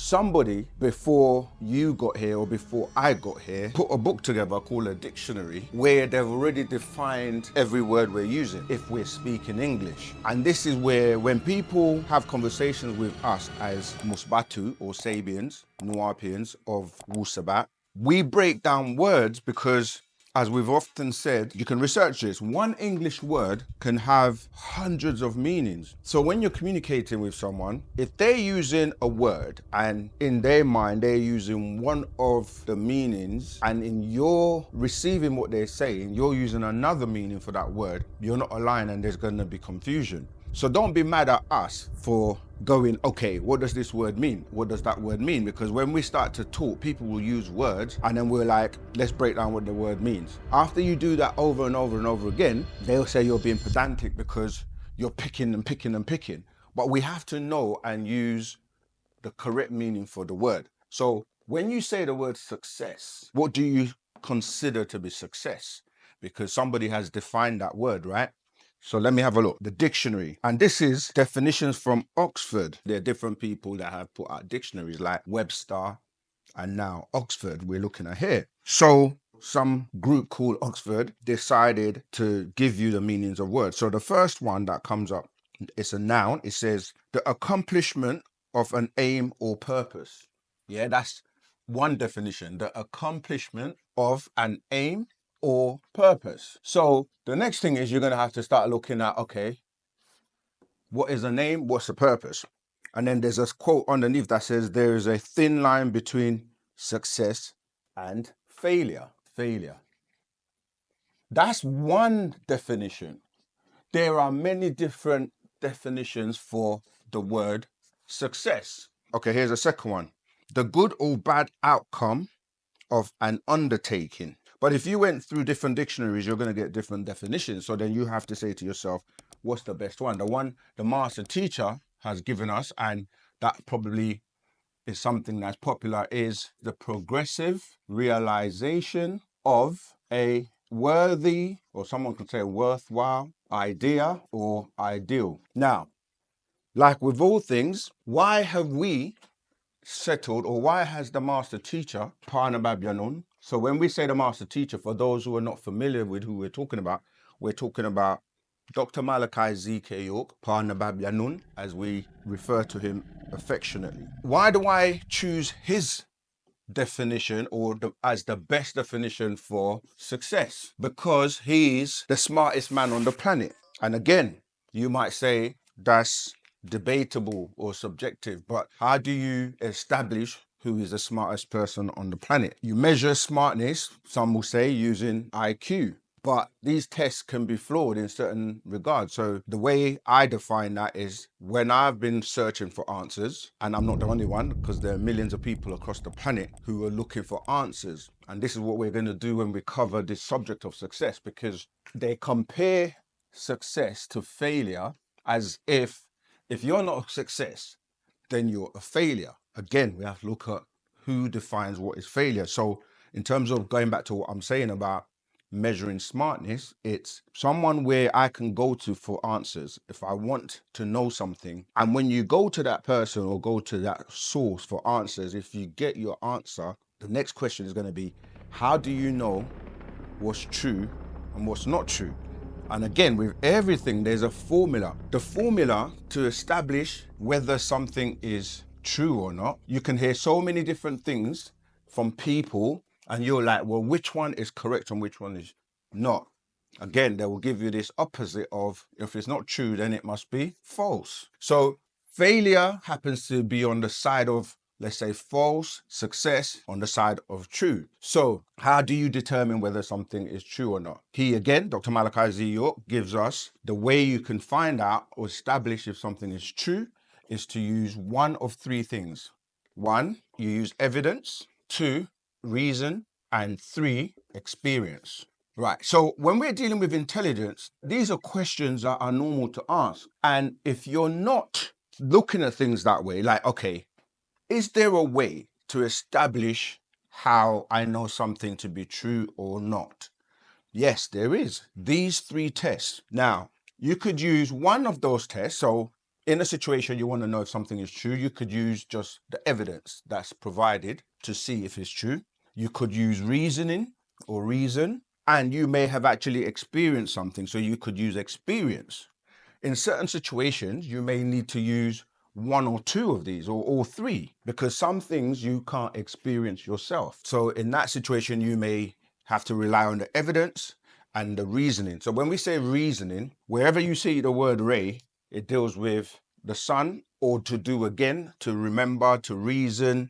somebody before you got here or before I got here put a book together called a dictionary where they've already defined every word we're using if we're speaking English. And this is where when people have conversations with us as Musbatu or Sabians, Nuapians of Wu-Sabat, we break down words because, as we've often said, you can research this. One English word can have hundreds of meanings. So when you're communicating with someone, if they're using a word and in their mind they're using one of the meanings, and in your receiving what they're saying, you're using another meaning for that word, you're not aligned and there's going to be confusion. So don't be mad at us for going, okay, what does this word mean? What does that word mean? Because when we start to talk, people will use words and then we're like, let's break down what the word means. After you do that over and over and over again, they'll say you're being pedantic because you're picking and picking and picking. But we have to know and use the correct meaning for the word. So when you say the word success, what do you consider to be success? Because somebody has defined that word, right? So let me have a look. The dictionary. And this is definitions from Oxford. There are different people that have put out dictionaries like Webster and now Oxford we're looking at here. So some group called Oxford decided to give you the meanings of words. So the first one that comes up, it's a noun. It says the accomplishment of an aim or purpose. Yeah, that's one definition. The accomplishment of an aim or purpose. So the next thing is you're going to have to start looking at, okay, what is a name? What's the purpose? And then there's a quote underneath that says there is a thin line between success and failure. That's one definition. There are many different definitions for the word success. Okay, here's a second one. The good or bad outcome of an undertaking. But if you went through different dictionaries, you're going to get different definitions. So then you have to say to yourself, what's the best one? The one the master teacher has given us, and that probably is something that's popular, is the progressive realization of a worthy, or someone could say worthwhile, idea or ideal. Now, like with all things, why have we settled, or why has the master teacher, Parnababyanun? So when we say the master teacher, for those who are not familiar with who we're talking about Dr. Malachi Z.K. York, Parnababyanun, as we refer to him affectionately. Why do I choose his definition as the best definition for success? Because he's the smartest man on the planet. And again, you might say that's debatable or subjective, but how do you establish who is the smartest person on the planet? You measure smartness, some will say, using IQ. But these tests can be flawed in certain regards. So the way I define that is when I've been searching for answers, and I'm not the only one because there are millions of people across the planet who are looking for answers. And this is what we're going to do when we cover this subject of success, because they compare success to failure as if you're not a success, then you're a failure. Again, we have to look at who defines what is failure. So in terms of going back to what I'm saying about measuring smartness, it's someone where I can go to for answers if I want to know something. And when you go to that person or go to that source for answers, if you get your answer, the next question is going to be, how do you know what's true and what's not true? And again, with everything, there's a formula. The formula to establish whether something is true or not. You can hear so many different things from people, and you're like, well, which one is correct and which one is not? Again, they will give you this opposite of, if it's not true, then it must be false. So failure happens to be on the side of, let's say, false, success on the side of true. So how do you determine whether something is true or not? He, again, Dr. Malachi Z. York, gives us the way you can find out or establish if something is true is to use one of three things. One, you use evidence. Two, reason. And three, experience. Right, so when we're dealing with intelligence, these are questions that are normal to ask. And if you're not looking at things that way, like, okay, is there a way to establish how I know something to be true or not? Yes, there is. These three tests. Now, you could use one of those tests. So in a situation you want to know if something is true, you could use just the evidence that's provided to see if it's true. You could use reasoning or reason, and you may have actually experienced something, so you could use experience. In certain situations, you may need to use one or two of these or all three, because some things you can't experience yourself. So in that situation, you may have to rely on the evidence and the reasoning. So when we say reasoning, wherever you see the word ray, it deals with the sun, or to do again, to remember, to reason.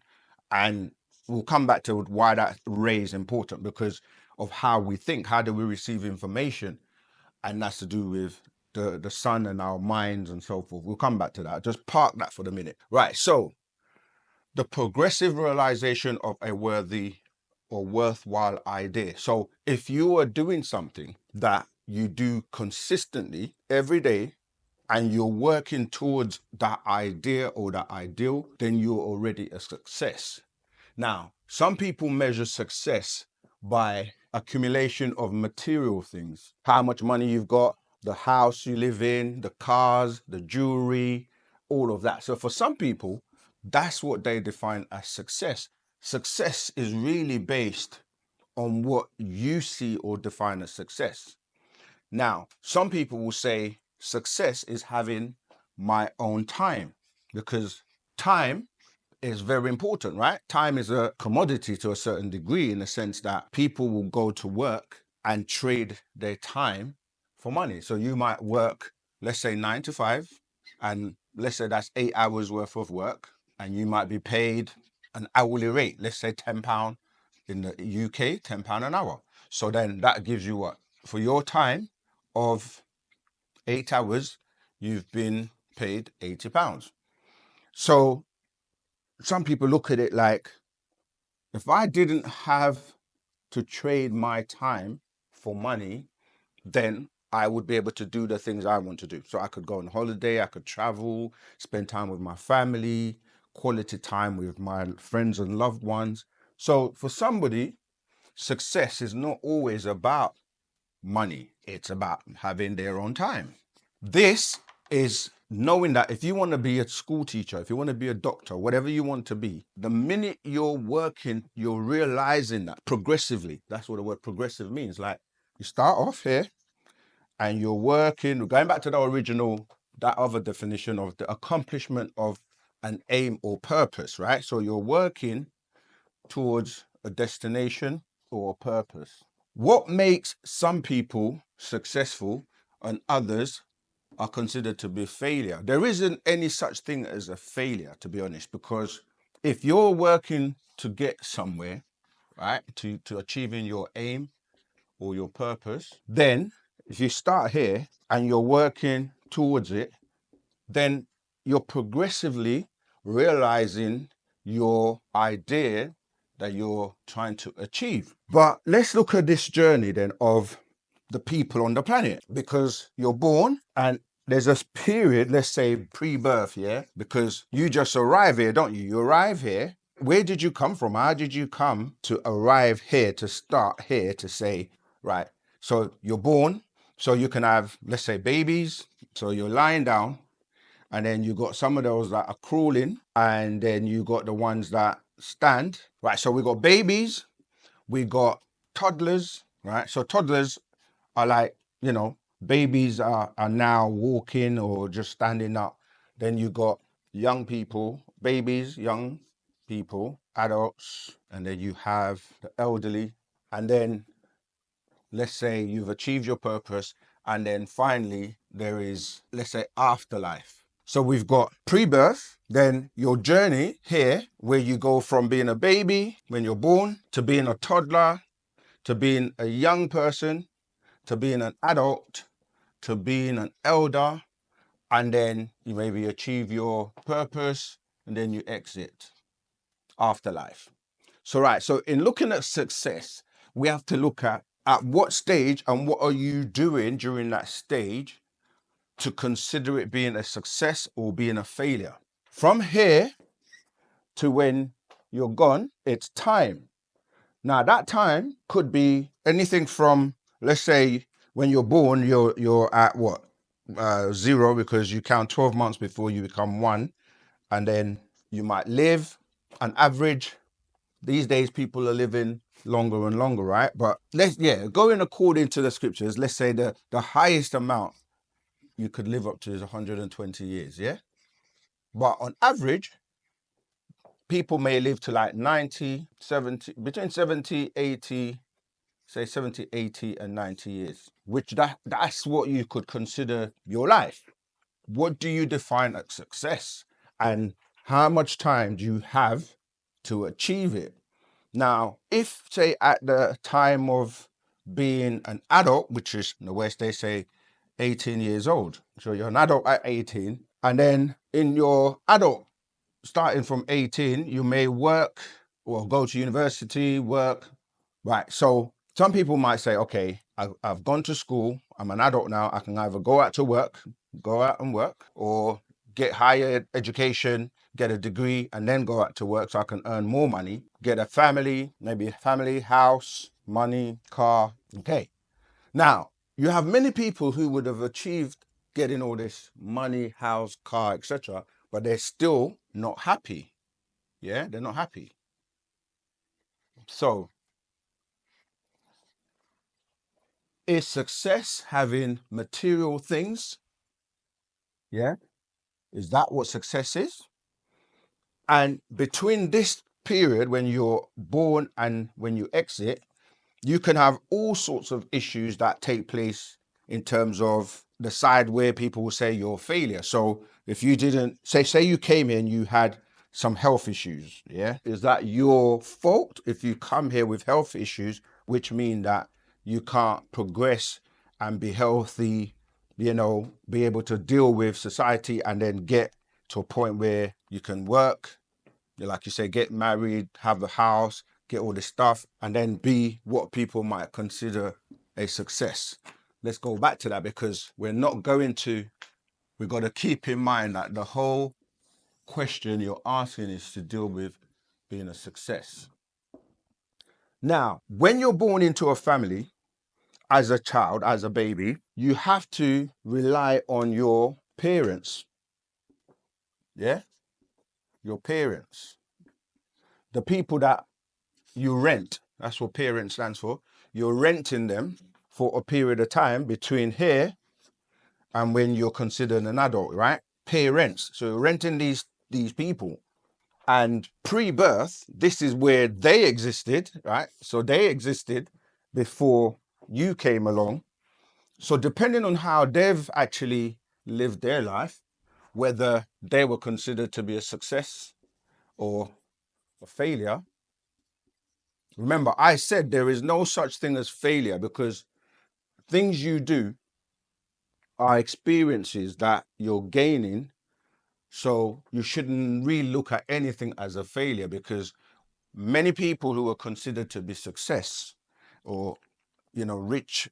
And we'll come back to why that ray is important, because of how we think, how do we receive information, and that's to do with the sun and our minds and so forth. We'll come back to that. Just park that for the minute. Right, so the progressive realization of a worthy or worthwhile idea. So if you are doing something that you do consistently every day, and you're working towards that idea or that ideal, then you're already a success. Now, some people measure success by accumulation of material things, how much money you've got, the house you live in, the cars, the jewelry, all of that. So for some people, that's what they define as success. Success is really based on what you see or define as success. Now, some people will say success is having my own time, because time is very important, right? Time is a commodity to a certain degree, in the sense that people will go to work and trade their time for money. So you might work, let's say 9 to 5, and let's say that's 8 hours worth of work, and you might be paid an hourly rate, let's say £10 in the UK, £10 an hour. So then that gives you what? For your time of 8 hours, you've been paid £80. So some people look at it like, if I didn't have to trade my time for money, then I would be able to do the things I want to do. So I could go on holiday, I could travel, spend time with my family, quality time with my friends and loved ones. So for somebody, success is not always about money. It's about having their own time. This is knowing that if you want to be a school teacher, if you want to be a doctor, whatever you want to be, the minute you're working, you're realizing that progressively. That's what the word progressive means. Like, you start off here and you're working, going back to the original, that other definition of the accomplishment of an aim or purpose, right? So you're working towards a destination or a purpose. What makes some people successful and others are considered to be failure? There isn't any such thing as a failure, to be honest, because if you're working to get somewhere, right, to achieving your aim or your purpose, then if you start here and you're working towards it, then you're progressively realizing your idea that you're trying to achieve. But let's look at this journey then of the people on the planet, because you're born and there's a period, let's say pre-birth, yeah? Because you just arrive here, don't you? You arrive here. Where did you come from? How did you come to arrive here, to start here, to say, right, so you're born, so you can have, let's say, babies. So you're lying down, and then you got some of those that are crawling, and then you got the ones that stand, right? So we got babies, we got toddlers, right? So toddlers are like, you know, babies are now walking or just standing up. Then you got young people, babies, young people, adults, and then you have the elderly. And then let's say you've achieved your purpose, and then finally there is, let's say, afterlife. So we've got pre-birth, then your journey here, where you go from being a baby when you're born to being a toddler, to being a young person, to being an adult, to being an elder, and then you maybe achieve your purpose, and then you exit, afterlife. So right, so in looking at success, we have to look at what stage and what are you doing during that stage to consider it being a success or being a failure. From here to when you're gone, it's time. Now that time could be anything from, let's say, when you're born, you're at what? 0 because you count 12 months before you become 1, and then you might live an average. These days people are living longer and longer, right? But going according to the scriptures, let's say the highest amount you could live up to is 120 years, yeah? But on average, people may live to like 90, 70, between 70, 80, say 70, 80 and 90 years, which that's what you could consider your life. What do you define as success? And how much time do you have to achieve it? Now, if say at the time of being an adult, which is in the West, they say 18 years old. So you're an adult at 18, and then in your adult, starting from 18, you may work or go to university, work, right? So some people might say, okay, I've gone to school, I'm an adult now, I can either go out and work, or get higher education, get a degree, and then go out to work so I can earn more money, get a family, maybe a family, house, money, car. Okay. Now, you have many people who would have achieved getting all this money, house, car, etc., but they're still not happy. Yeah, they're not happy. So, is success having material things? Yeah. Is that what success is? And between this period when you're born and when you exit, you can have all sorts of issues that take place in terms of the side where people will say you're a failure. So if you didn't say you came in, you had some health issues, yeah, is that your fault if you come here with health issues, which mean that you can't progress and be healthy, be able to deal with society and then get to a point where you can work, like you say, get married, have a house, get all this stuff, and then be what people might consider a success. Let's go back to that, because we've got to keep in mind that the whole question you're asking is to deal with being a success. Now, when you're born into a family, as a child, as a baby, you have to rely on your parents. Yeah? Your parents. The people that you rent. That's what parent stands for. You're renting them for a period of time between here and when you're considered an adult, right? Parents. So you're renting these people. And pre-birth, this is where they existed, right? So they existed before you came along. So depending on how they've actually lived their life, whether they were considered to be a success or a failure. Remember, I said there is no such thing as failure, because things you do are experiences that you're gaining. So you shouldn't really look at anything as a failure, because many people who are considered to be success or, rich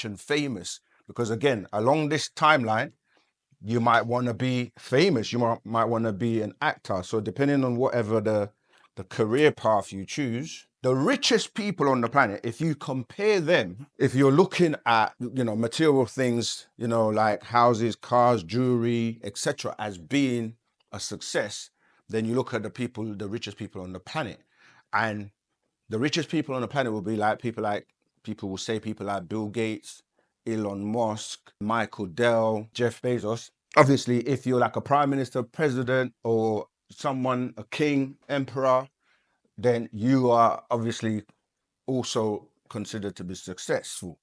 and famous, because again, along this timeline, you might want to be famous, you might want to be an actor. So depending on whatever the career path you choose, the richest people on the planet, if you compare them, if you're looking at, material things, like houses, cars, jewelry, etc., as being a success, then you look at the richest people on the planet. And the richest people on the planet will be like people will say people like Bill Gates, Elon Musk, Michael Dell, Jeff Bezos. Obviously, if you're like a prime minister, president, or someone, a king, emperor, then you are obviously also considered to be successful.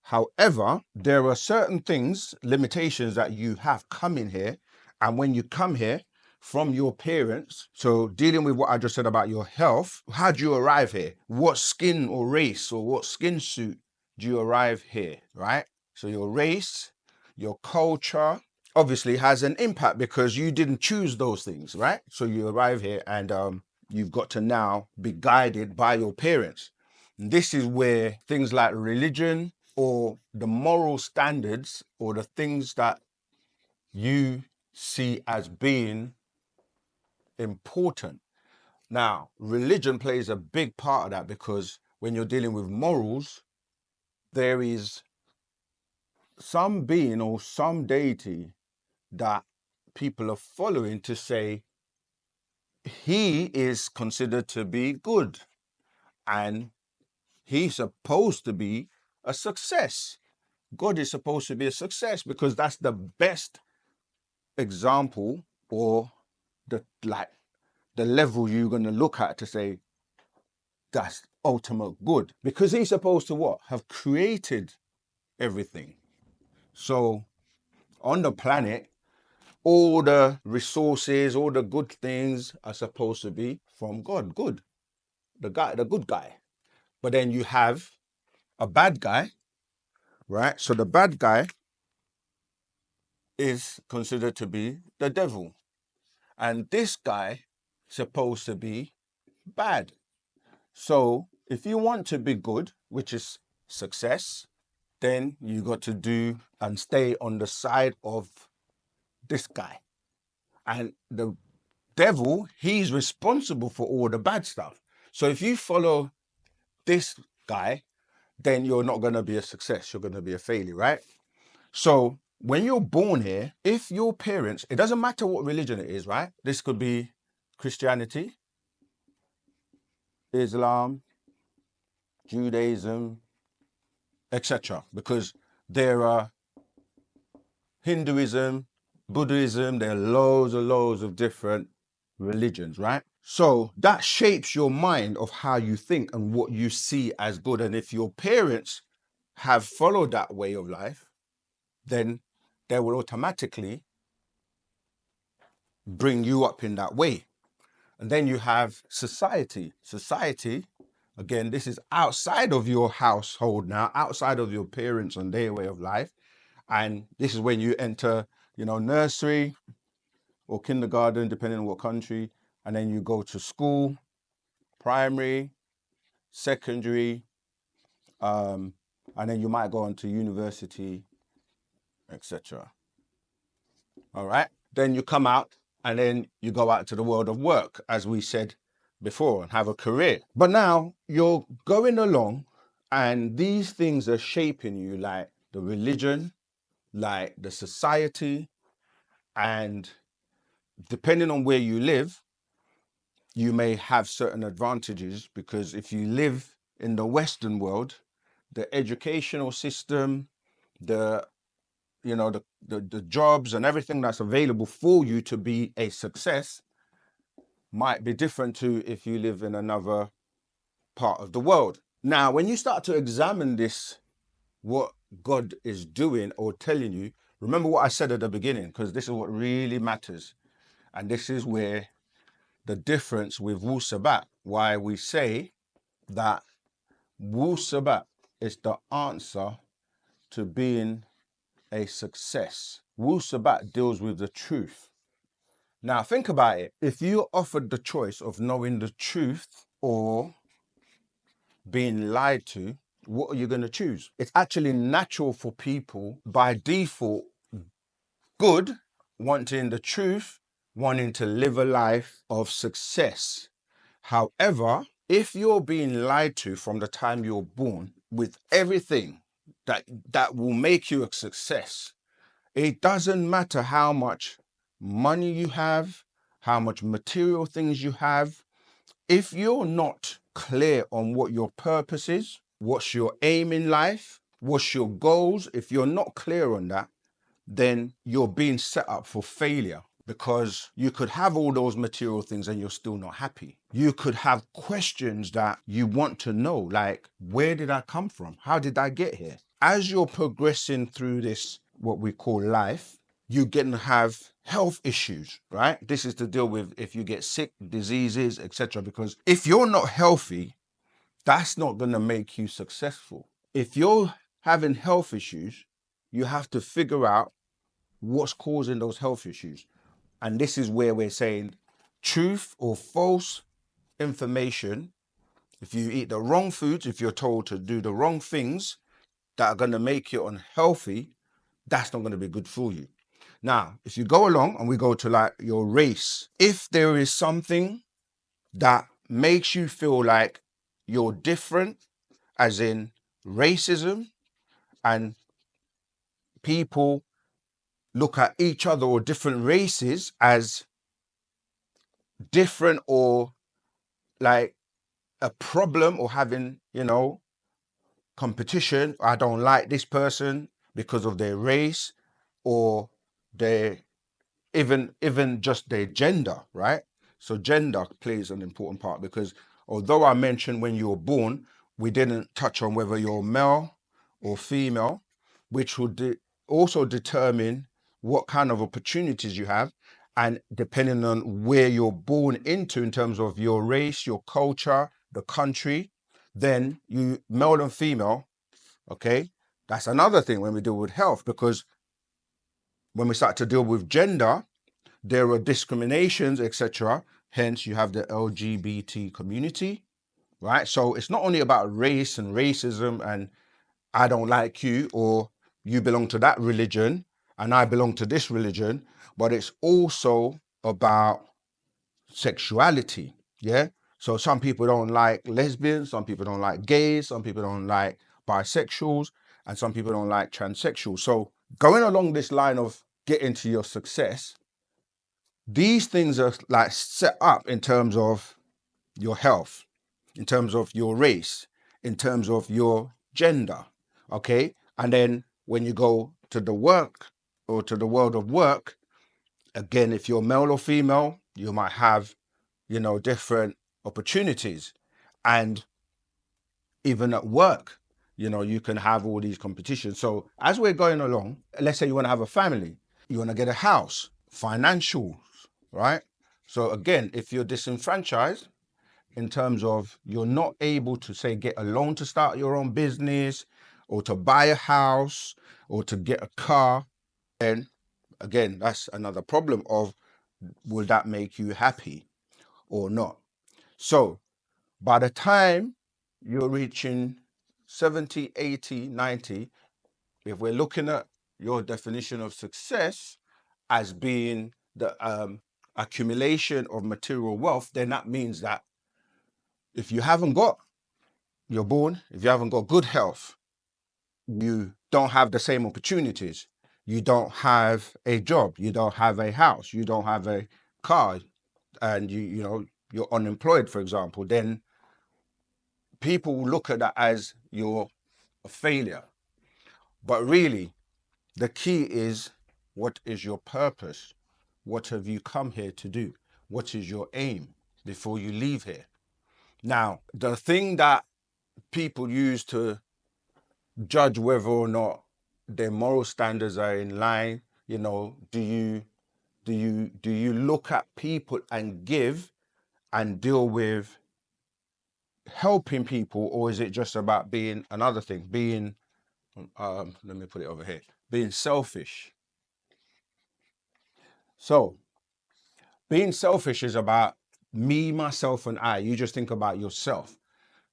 However, there are certain things, limitations that you have coming here. And when you come here from your parents, so dealing with what I just said about your health, how do you arrive here? What skin or race or what skin suit do you arrive here, right? So your race, your culture, obviously has an impact because you didn't choose those things, right? So you arrive here and you've got to now be guided by your parents. And this is where things like religion or the moral standards or the things that you see as being important. Now, religion plays a big part of that, because when you're dealing with morals, there is some being or some deity that people are following to say he is considered to be good and he's supposed to be a success. God is supposed to be a success because that's the best example or the level you're going to look at to say that's ultimate good, because he's supposed to what? Have created everything. So on the planet, all the resources, all the good things are supposed to be from God. Good. The good guy. But then you have a bad guy, right? So the bad guy is considered to be the devil. And this guy supposed to be bad. So if you want to be good, which is success, then you got to do and stay on the side of this guy. And the devil, he's responsible for all the bad stuff. So if you follow this guy, then you're not going to be a success. You're going to be a failure, right? So when you're born here, if your parents, it doesn't matter what religion it is, right? This could be Christianity, Islam, Judaism, etc. Because there are Hinduism, Buddhism, there are loads and loads of different religions, right? So that shapes your mind of how you think and what you see as good. And if your parents have followed that way of life, then they will automatically bring you up in that way. And then you have society. Society, again, this is outside of your household now, outside of your parents and their way of life. And this is when you enter, nursery or kindergarten, depending on what country. And then you go to school, primary, secondary, and then you might go on to university, etc. All right. Then you come out and then you go out to the world of work, as we said before, and have a career. But now you're going along and these things are shaping you, like the religion, like the society, and depending on where you live, you may have certain advantages, because if you live in the Western world, the educational system, the jobs and everything that's available for you to be a success might be different to if you live in another part of the world. Now, when you start to examine this, what God is doing or telling you, remember what I said at the beginning, because this is what really matters. And this is where the difference with Wu-Sabat, why we say that Wu-Sabat is the answer to being a success. Wu-Sabat deals with the truth. Now think about it. If you're offered the choice of knowing the truth or being lied to, what are you going to choose? It's actually natural for people by default, good, wanting the truth, wanting to live a life of success. However, if you're being lied to from the time you're born with everything that will make you a success, it doesn't matter how much money you have, how much material things you have. If you're not clear on what your purpose is, what's your aim in life, what's your goals, if you're not clear on that, then you're being set up for failure, because you could have all those material things and you're still not happy. You could have questions that you want to know, like, where did I come from? How did I get here? As you're progressing through this, what we call life, you're going to have health issues, right? This is to deal with if you get sick, diseases, etc. Because if you're not healthy, that's not going to make you successful. If you're having health issues, you have to figure out what's causing those health issues. And this is where we're saying truth or false information. If you eat the wrong foods, if you're told to do the wrong things that are going to make you unhealthy, that's not going to be good for you. Now, if you go along and we go to like your race, if there is something that makes you feel like you're different, as in racism, and people look at each other or different races as different or like a problem, or having, competition. I don't like this person because of their race or their even just their gender, right? So gender plays an important part, because although I mentioned when you were born, we didn't touch on whether you're male or female, which would also determine what kind of opportunities you have. And depending on where you're born into in terms of your race, your culture, the country, then you, male and female, okay, that's another thing when we deal with health, because when we start to deal with gender, there are discriminations, etc. Hence, you have the LGBT community, right? So it's not only about race and racism and I don't like you, or you belong to that religion and I belong to this religion, but it's also about sexuality. Yeah. So some people don't like lesbians, some people don't like gays, some people don't like bisexuals, and some people don't like transsexuals. So going along this line of getting to your success, these things are like set up in terms of your health, in terms of your race, in terms of your gender. Okay. And then when you go to the work or to the world of work, again, if you're male or female, you might have, different opportunities. And even at work, you can have all these competitions. So as we're going along, let's say you want to have a family, you want to get a house, financials, right? So again, if you're disenfranchised in terms of you're not able to, say, get a loan to start your own business or to buy a house or to get a car, then again, that's another problem of, will that make you happy or not? So by the time you're reaching 70, 80, 90, if we're looking at your definition of success as being the accumulation of material wealth, then that means that if you haven't got, you're born, if you haven't got good health, you don't have the same opportunities, you don't have a job, you don't have a house, you don't have a car, and you're unemployed, for example, then people will look at that as you're a failure. But really, the key is, what is your purpose? What have you come here to do? What is your aim before you leave here? Now, the thing that people use to judge whether or not their moral standards are in line, do you look at people and give and deal with helping people, or is it just about being another thing, being let me put it over here, being selfish? So being selfish is about me, myself, and I. You just think about yourself.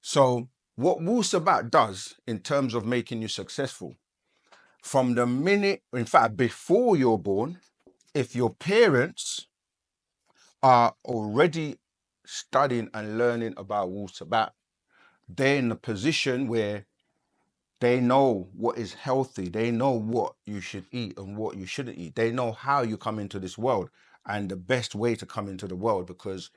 So what Wu-Sabat does in terms of making you successful, from the minute, in fact, before you're born, if your parents are already studying and learning about Wu-Sabat, they're in a position where they know what is healthy. They know what you should eat and what you shouldn't eat. They know how you come into this world and the best way to come into the world, because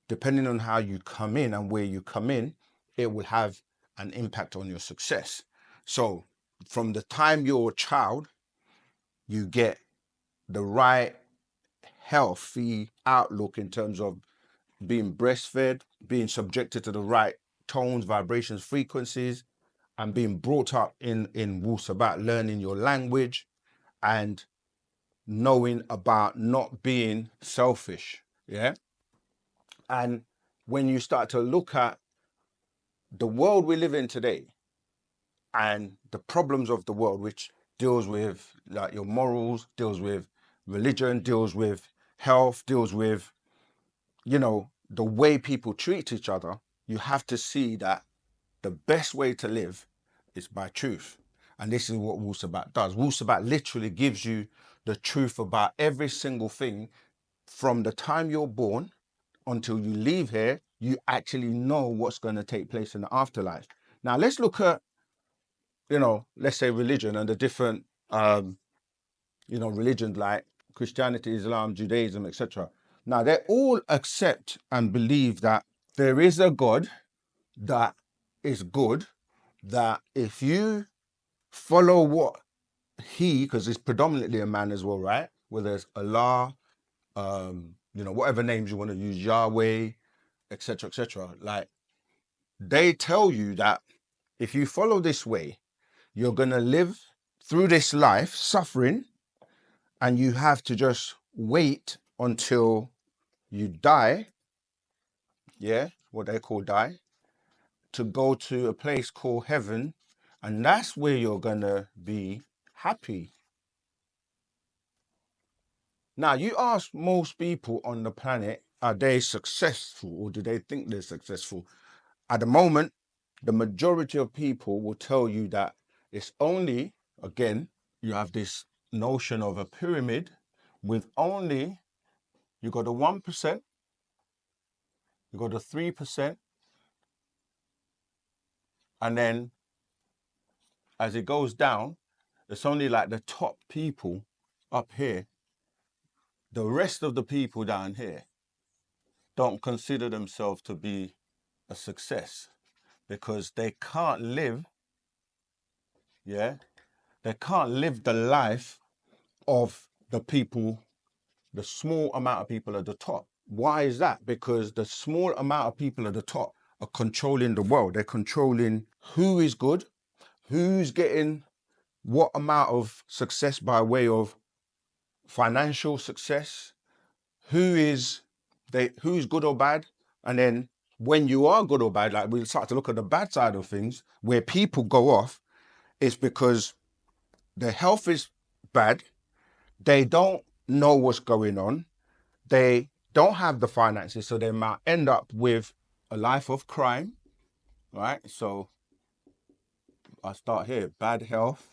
depending on how you come in and where you come in, it will have an impact on your success. So from the time you're a child, you get the right healthy outlook in terms of being breastfed, being subjected to the right tones, vibrations, frequencies, and being brought up in Wu-Sabat, learning your language and knowing about not being selfish. Yeah. And when you start to look at the world we live in today and the problems of the world, which deals with like your morals, deals with religion, deals with health, deals with, the way people treat each other, you have to see that the best way to live is by truth. And this is what Wu-Sabat does. Wu-Sabat literally gives you the truth about every single thing from the time you're born until you leave here. You actually know what's going to take place in the afterlife. Now let's look at, let's say religion and the different religions like Christianity, Islam, Judaism, etc. Now, they all accept and believe that there is a God that is good, that if you follow what because it's predominantly a man as well, right? Whether it's Allah, whatever names you want to use, Yahweh, etc., etc. Like, they tell you that if you follow this way, you're going to live through this life suffering, and you have to just wait until you die, what they call die, to go to a place called heaven, and that's where you're going to be happy. Now, you ask most people on the planet, are they successful, or do they think they're successful? At the moment, the majority of people will tell you that it's only, again, you have this notion of a pyramid with only, you got the 1%, you got the 3%, and then as it goes down, it's only like the top people up here. The rest of the people down here don't consider themselves to be a success because they can't live, they can't live the life of the people, the small amount of people at the top. Why is that? Because the small amount of people at the top are controlling the world. They're controlling who is good, who's getting what amount of success by way of financial success, who's good or bad. And then when you are good or bad, like, we'll start to look at the bad side of things, where people go off, it's because their health is bad, they don't know what's going on, they don't have the finances, so they might end up with a life of crime, right? So I start here, bad health,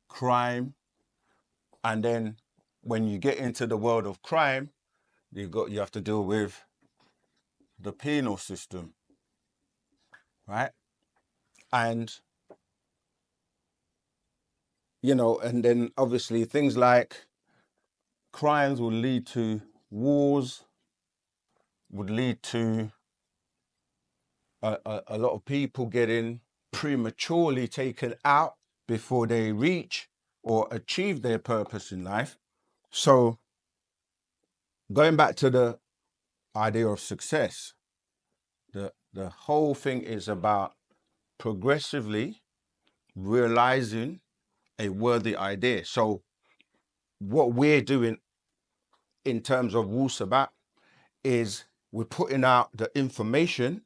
crime, and then when you get into the world of crime, you have to deal with the penal system, right? And and then obviously things like crimes will lead to wars, would lead to a lot of people getting prematurely taken out before they reach or achieve their purpose in life. So going back to the idea of success, the whole thing is about progressively realizing a worthy idea. So what we're doing in terms of Wu-Sabat is we're putting out the information,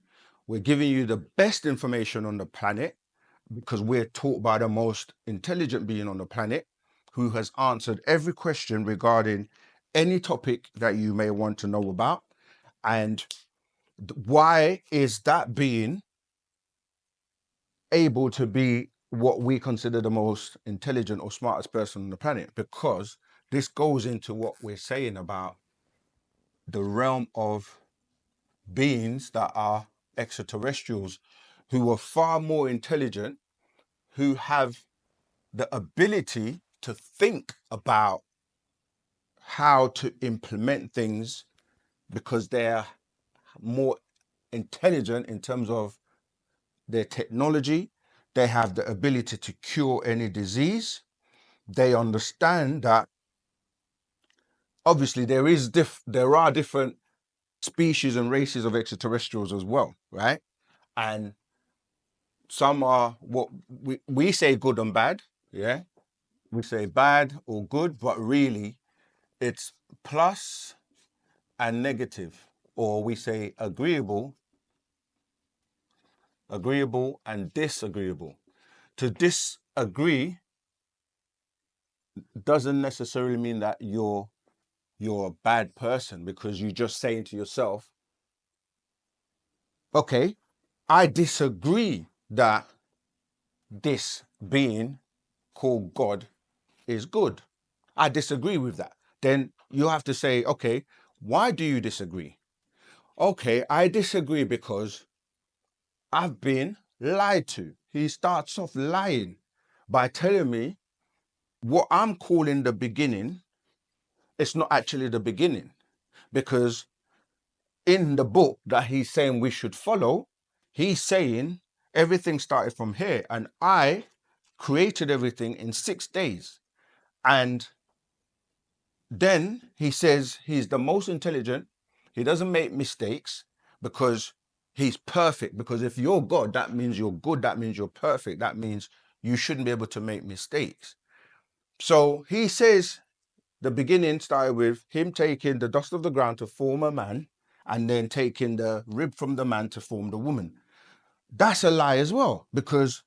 we're giving you the best information on the planet, because we're taught by the most intelligent being on the planet, who has answered every question regarding any topic that you may want to know about. And why is that being able to be what we consider the most intelligent or smartest person on the planet? Because this goes into what we're saying about the realm of beings that are extraterrestrials, who are far more intelligent, who have the ability to think about how to implement things, because they're more intelligent in terms of their technology. They have the ability to cure any disease. They understand that obviously there are different species and races of extraterrestrials as well, right? And some are what we say good and bad, we say bad or good, but really it's plus and negative, or we say agreeable and disagreeable. To disagree doesn't necessarily mean that you're a bad person, because you're just saying to yourself, okay, I disagree that this being called God is good. I disagree with that. Then you have to say, okay, why do you disagree? Okay, I disagree because I've been lied to. He starts off lying by telling me what I'm calling the beginning, it's not actually the beginning, because in the book that he's saying we should follow, he's saying everything started from here, and I created everything in 6 days. And then he says he's the most intelligent, he doesn't make mistakes because he's perfect. Because if you're God, that means you're good, that means you're perfect, that means you shouldn't be able to make mistakes. So he says the beginning started with him taking the dust of the ground to form a man, and then taking the rib from the man to form the woman. That's a lie as well, because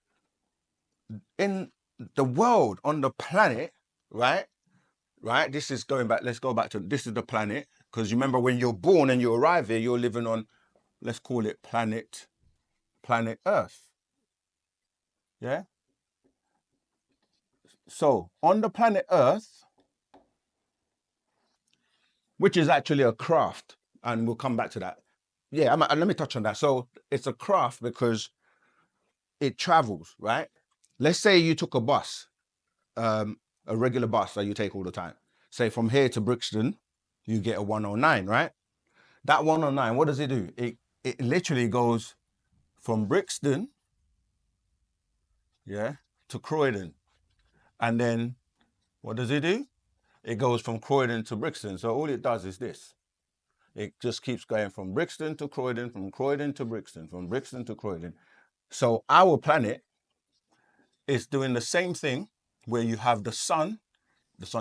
in the world, on the planet, right? This is going back, let's go back to, this is the planet, because you remember when you're born and you arrive here, you're living on, let's call it planet Earth. Yeah? So on the planet Earth, which is actually a craft, and we'll come back to that. Yeah, let me touch on that. So it's a craft because it travels, right? Let's say you took a bus, a regular bus that you take all the time. Say from here to Brixton, you get a 109, right? That 109, what does it do? It literally goes from Brixton, yeah, to Croydon. And then what does it do? It goes from Croydon to Brixton. So all it does is this. It just keeps going from Brixton to Croydon, from Croydon to Brixton, from Brixton to Croydon. So our planet is doing the same thing, where you have the sun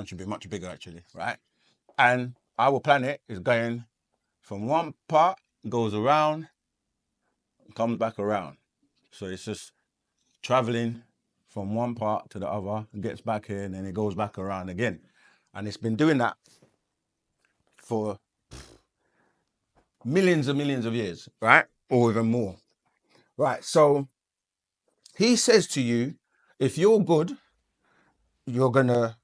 should be much bigger actually, right? And our planet is going from one part, goes around, comes back around. So it's just traveling from one part to the other, gets back here, and then it goes back around again. And it's been doing that for millions and millions of years, right? Or even more. Right, so he says to you, if you're good, you're gonna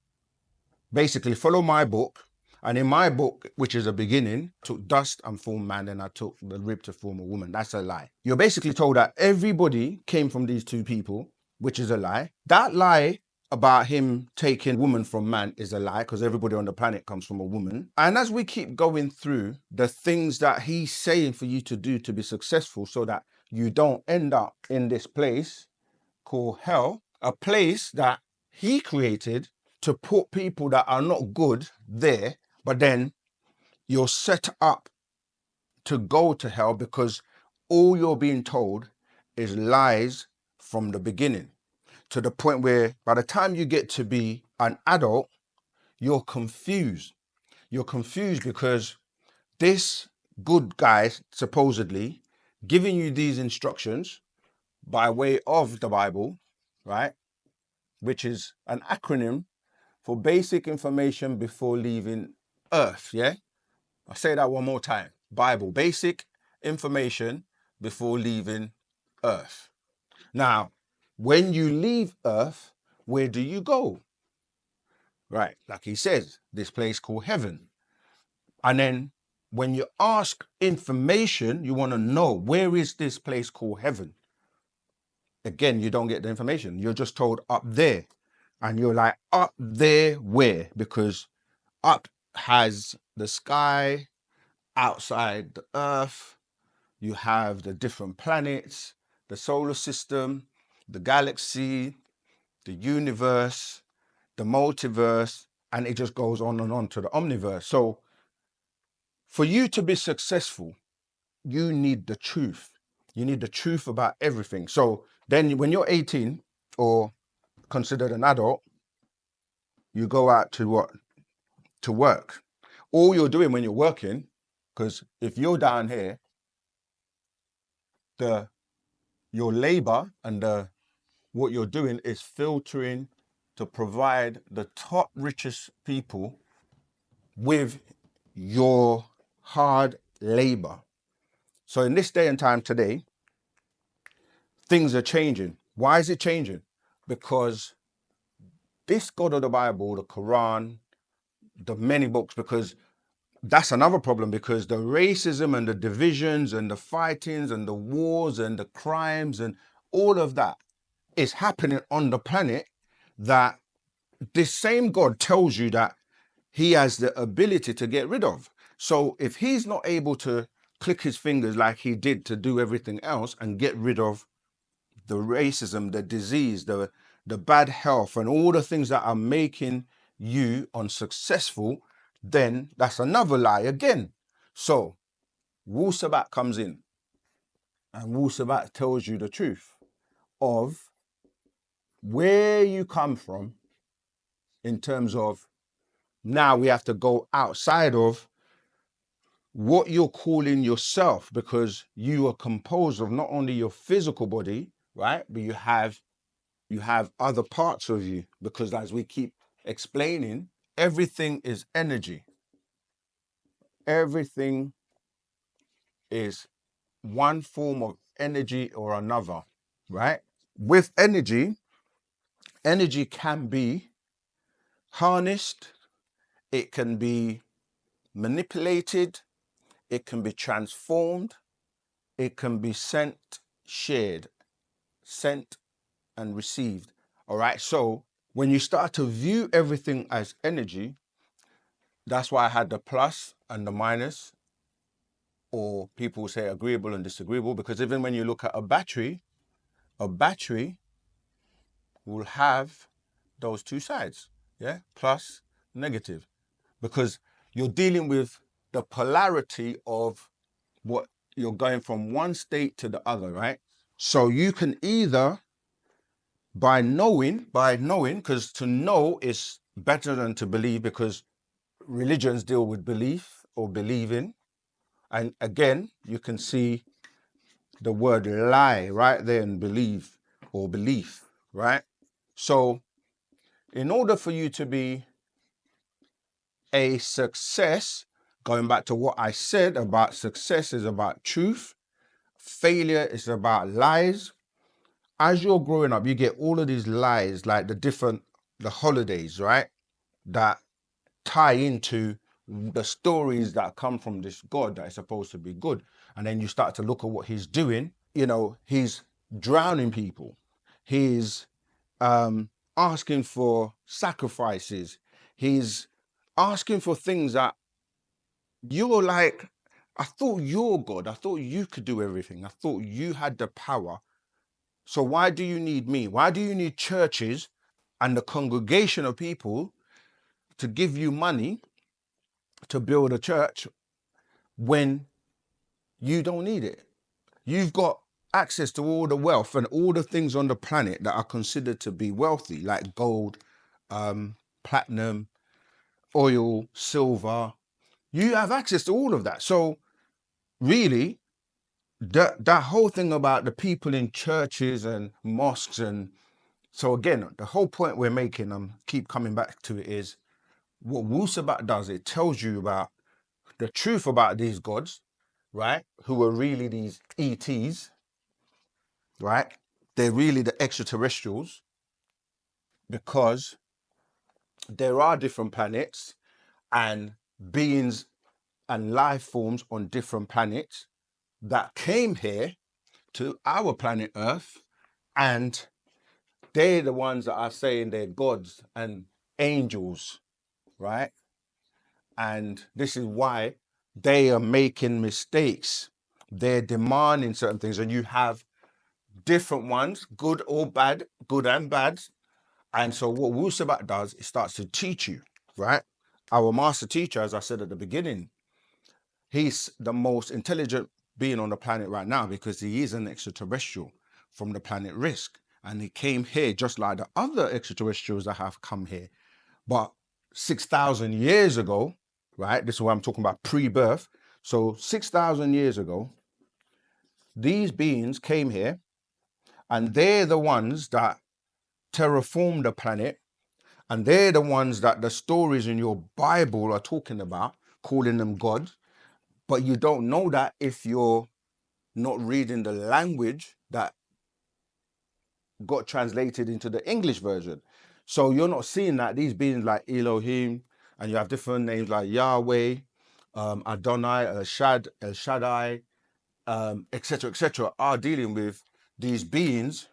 basically follow my book. And in my book, which is a beginning, I took dust and formed man, and I took the rib to form a woman. That's a lie. You're basically told that everybody came from these two people, which is a lie. That lie about him taking woman from man is a lie, because everybody on the planet comes from a woman. And as we keep going through the things that he's saying for you to do to be successful, so that you don't end up in this place called hell, a place that he created to put people that are not good there, but then you're set up to go to hell because all you're being told is lies from the beginning, to the point where by the time you get to be an adult, you're confused. You're confused because this good guy supposedly giving you these instructions by way of the Bible, right? Which is an acronym for basic information before leaving Earth, yeah? I'll say that one more time. Bible, basic information before leaving Earth. Now, when you leave Earth, where do you go? Right, like he says, this place called heaven. And then when you ask information, you want to know, where is this place called heaven? Again, you don't get the information. You're just told up there. And you're like, up there where? Because up has the sky, outside the earth, you have the different planets, the solar system, the galaxy, the universe, the multiverse, and it just goes on and on to the omniverse. So for you to be successful, you need the truth. You need the truth about everything. So then when you're 18 or considered an adult, you go out to what? To work. All you're doing when you're working, because if you're down here, your labor and what you're doing is filtering to provide the top richest people with your hard labor. So in this day and time today, things are changing. Why is it changing? Because this God of the Bible, the Quran, the many books, because that's another problem, because the racism and the divisions and the fightings and the wars and the crimes and all of that is happening on the planet, that this same God tells you that he has the ability to get rid of. So if he's not able to click his fingers like he did to do everything else and get rid of the racism, the disease, the bad health, and all the things that are making you unsuccessful, then that's another lie again. So Wu-Sabat comes in, and Wu-Sabat tells you the truth of where you come from, in terms of now we have to go outside of what you're calling yourself, because you are composed of not only your physical body, right, but you have other parts of you, because as we keep explaining, everything is energy. Everything is one form of energy or another, right? With energy, energy can be harnessed, it can be manipulated, it can be transformed, it can be sent, shared, sent and received. All right. So when you start to view everything as energy, that's why I had the plus and the minus, or people say agreeable and disagreeable, because even when you look at a battery will have those two sides. Yeah. Plus, negative, because you're dealing with the polarity of what you're going from one state to the other, right? So you can either by knowing, because to know is better than to believe, because religions deal with belief or believing. And again, you can see the word lie right there in believe or belief, right? So in order for you to be a success, going back to what I said about success is about truth, failure is about lies. As you're growing up, you get all of these lies, like the holidays, right? That tie into the stories that come from this God that is supposed to be good. And then you start to look at what he's doing. You know, he's drowning people. He's asking for sacrifices. He's asking for things that you're like, I thought you're God. I thought you could do everything. I thought you had the power. So why do you need me? Why do you need churches and the congregation of people to give you money to build a church when you don't need it? You've got access to all the wealth and all the things on the planet that are considered to be wealthy, like gold, platinum, oil, silver. You have access to all of that. So really, that whole thing about the people in churches and mosques, and so again, the whole point we're making, keep coming back to it, is what Wu-Sabat does. It tells you about the truth about these gods, right? Who are really these ETs, right? They're really the extraterrestrials, because there are different planets and beings and life forms on different planets that came here to our planet Earth, and they're the ones that are saying they're gods and angels, right? And this is why they are making mistakes. They're demanding certain things, and you have different ones, good or bad, good and bad. And so what Wu-Sabat does, it starts to teach you, right? Our master teacher, as I said at the beginning, he's the most intelligent being on the planet right now, because he is an extraterrestrial from the planet Risk. And he came here just like the other extraterrestrials that have come here. But 6,000 years ago, right? This is what I'm talking about, pre-birth. So 6,000 years ago, these beings came here, and they're the ones that terraform the planet, and they're the ones that the stories in your Bible are talking about, calling them God. But you don't know that if you're not reading the language that got translated into the English version. So you're not seeing that these beings like Elohim, and you have different names like Yahweh, Adonai, El Shaddai, etc., are dealing with these beings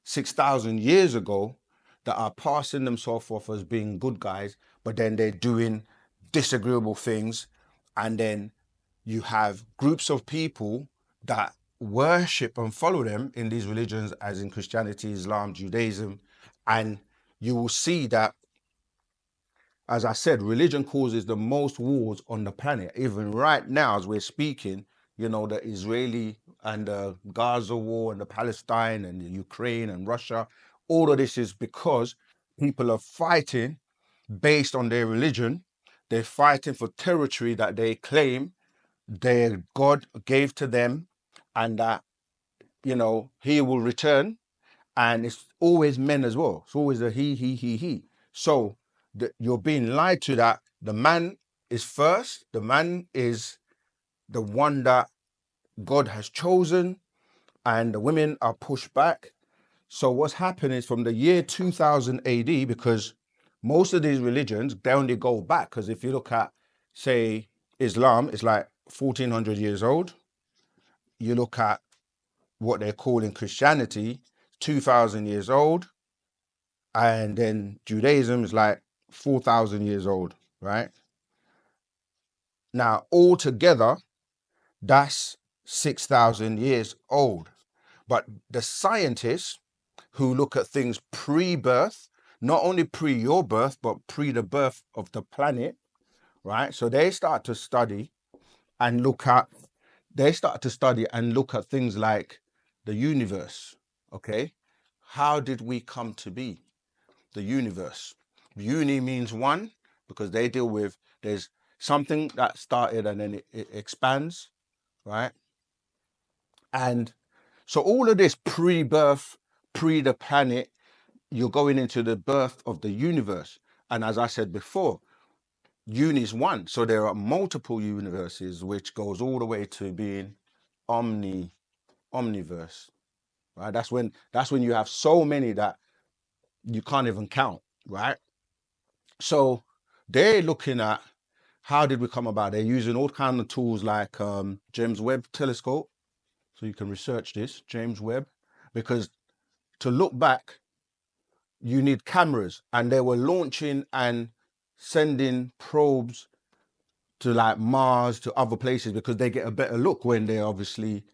6,000 years ago that are passing themselves off as being good guys, but then they're doing disagreeable things. And then you have groups of people that worship and follow them in these religions, as in Christianity, Islam, Judaism. And you will see that, as I said, religion causes the most wars on the planet. Even right now, as we're speaking, you know, the Israeli and the Gaza war and the Palestine and the Ukraine and Russia, all of this is because people are fighting based on their religion. They're fighting for territory that they claim their God gave to them, and that, you know, he will return. And it's always men as well. It's always a he. So you're being lied to that the man is first. The man is the one that God has chosen, and the women are pushed back. So what's happened is from the year 2000 AD, because most of these religions, they only go back, because if you look at, say, Islam, it's like 1400 years old. You look at what they're calling Christianity, 2000 years old. And then Judaism is like 4,000 years old, right? Now, altogether, that's 6,000 years old. But the scientists who look at things pre-birth, not only pre your birth, but pre the birth of the planet, right? So they start to study and look at things like the universe, okay? How did we come to be? The universe. Uni means one, because they deal with, there's something that started and then it expands, right? And so all of this pre-birth, pre the planet, you're going into the birth of the universe. And as I said before, uni is one. So there are multiple universes, which goes all the way to being omniverse, right? That's when you have so many that you can't even count, right? So they're looking at how did we come about. They're using all kinds of tools like James Webb telescope. So you can research this, James Webb, because to look back, you need cameras, and they were launching and sending probes to like Mars, to other places, because they get a better look when they're obviously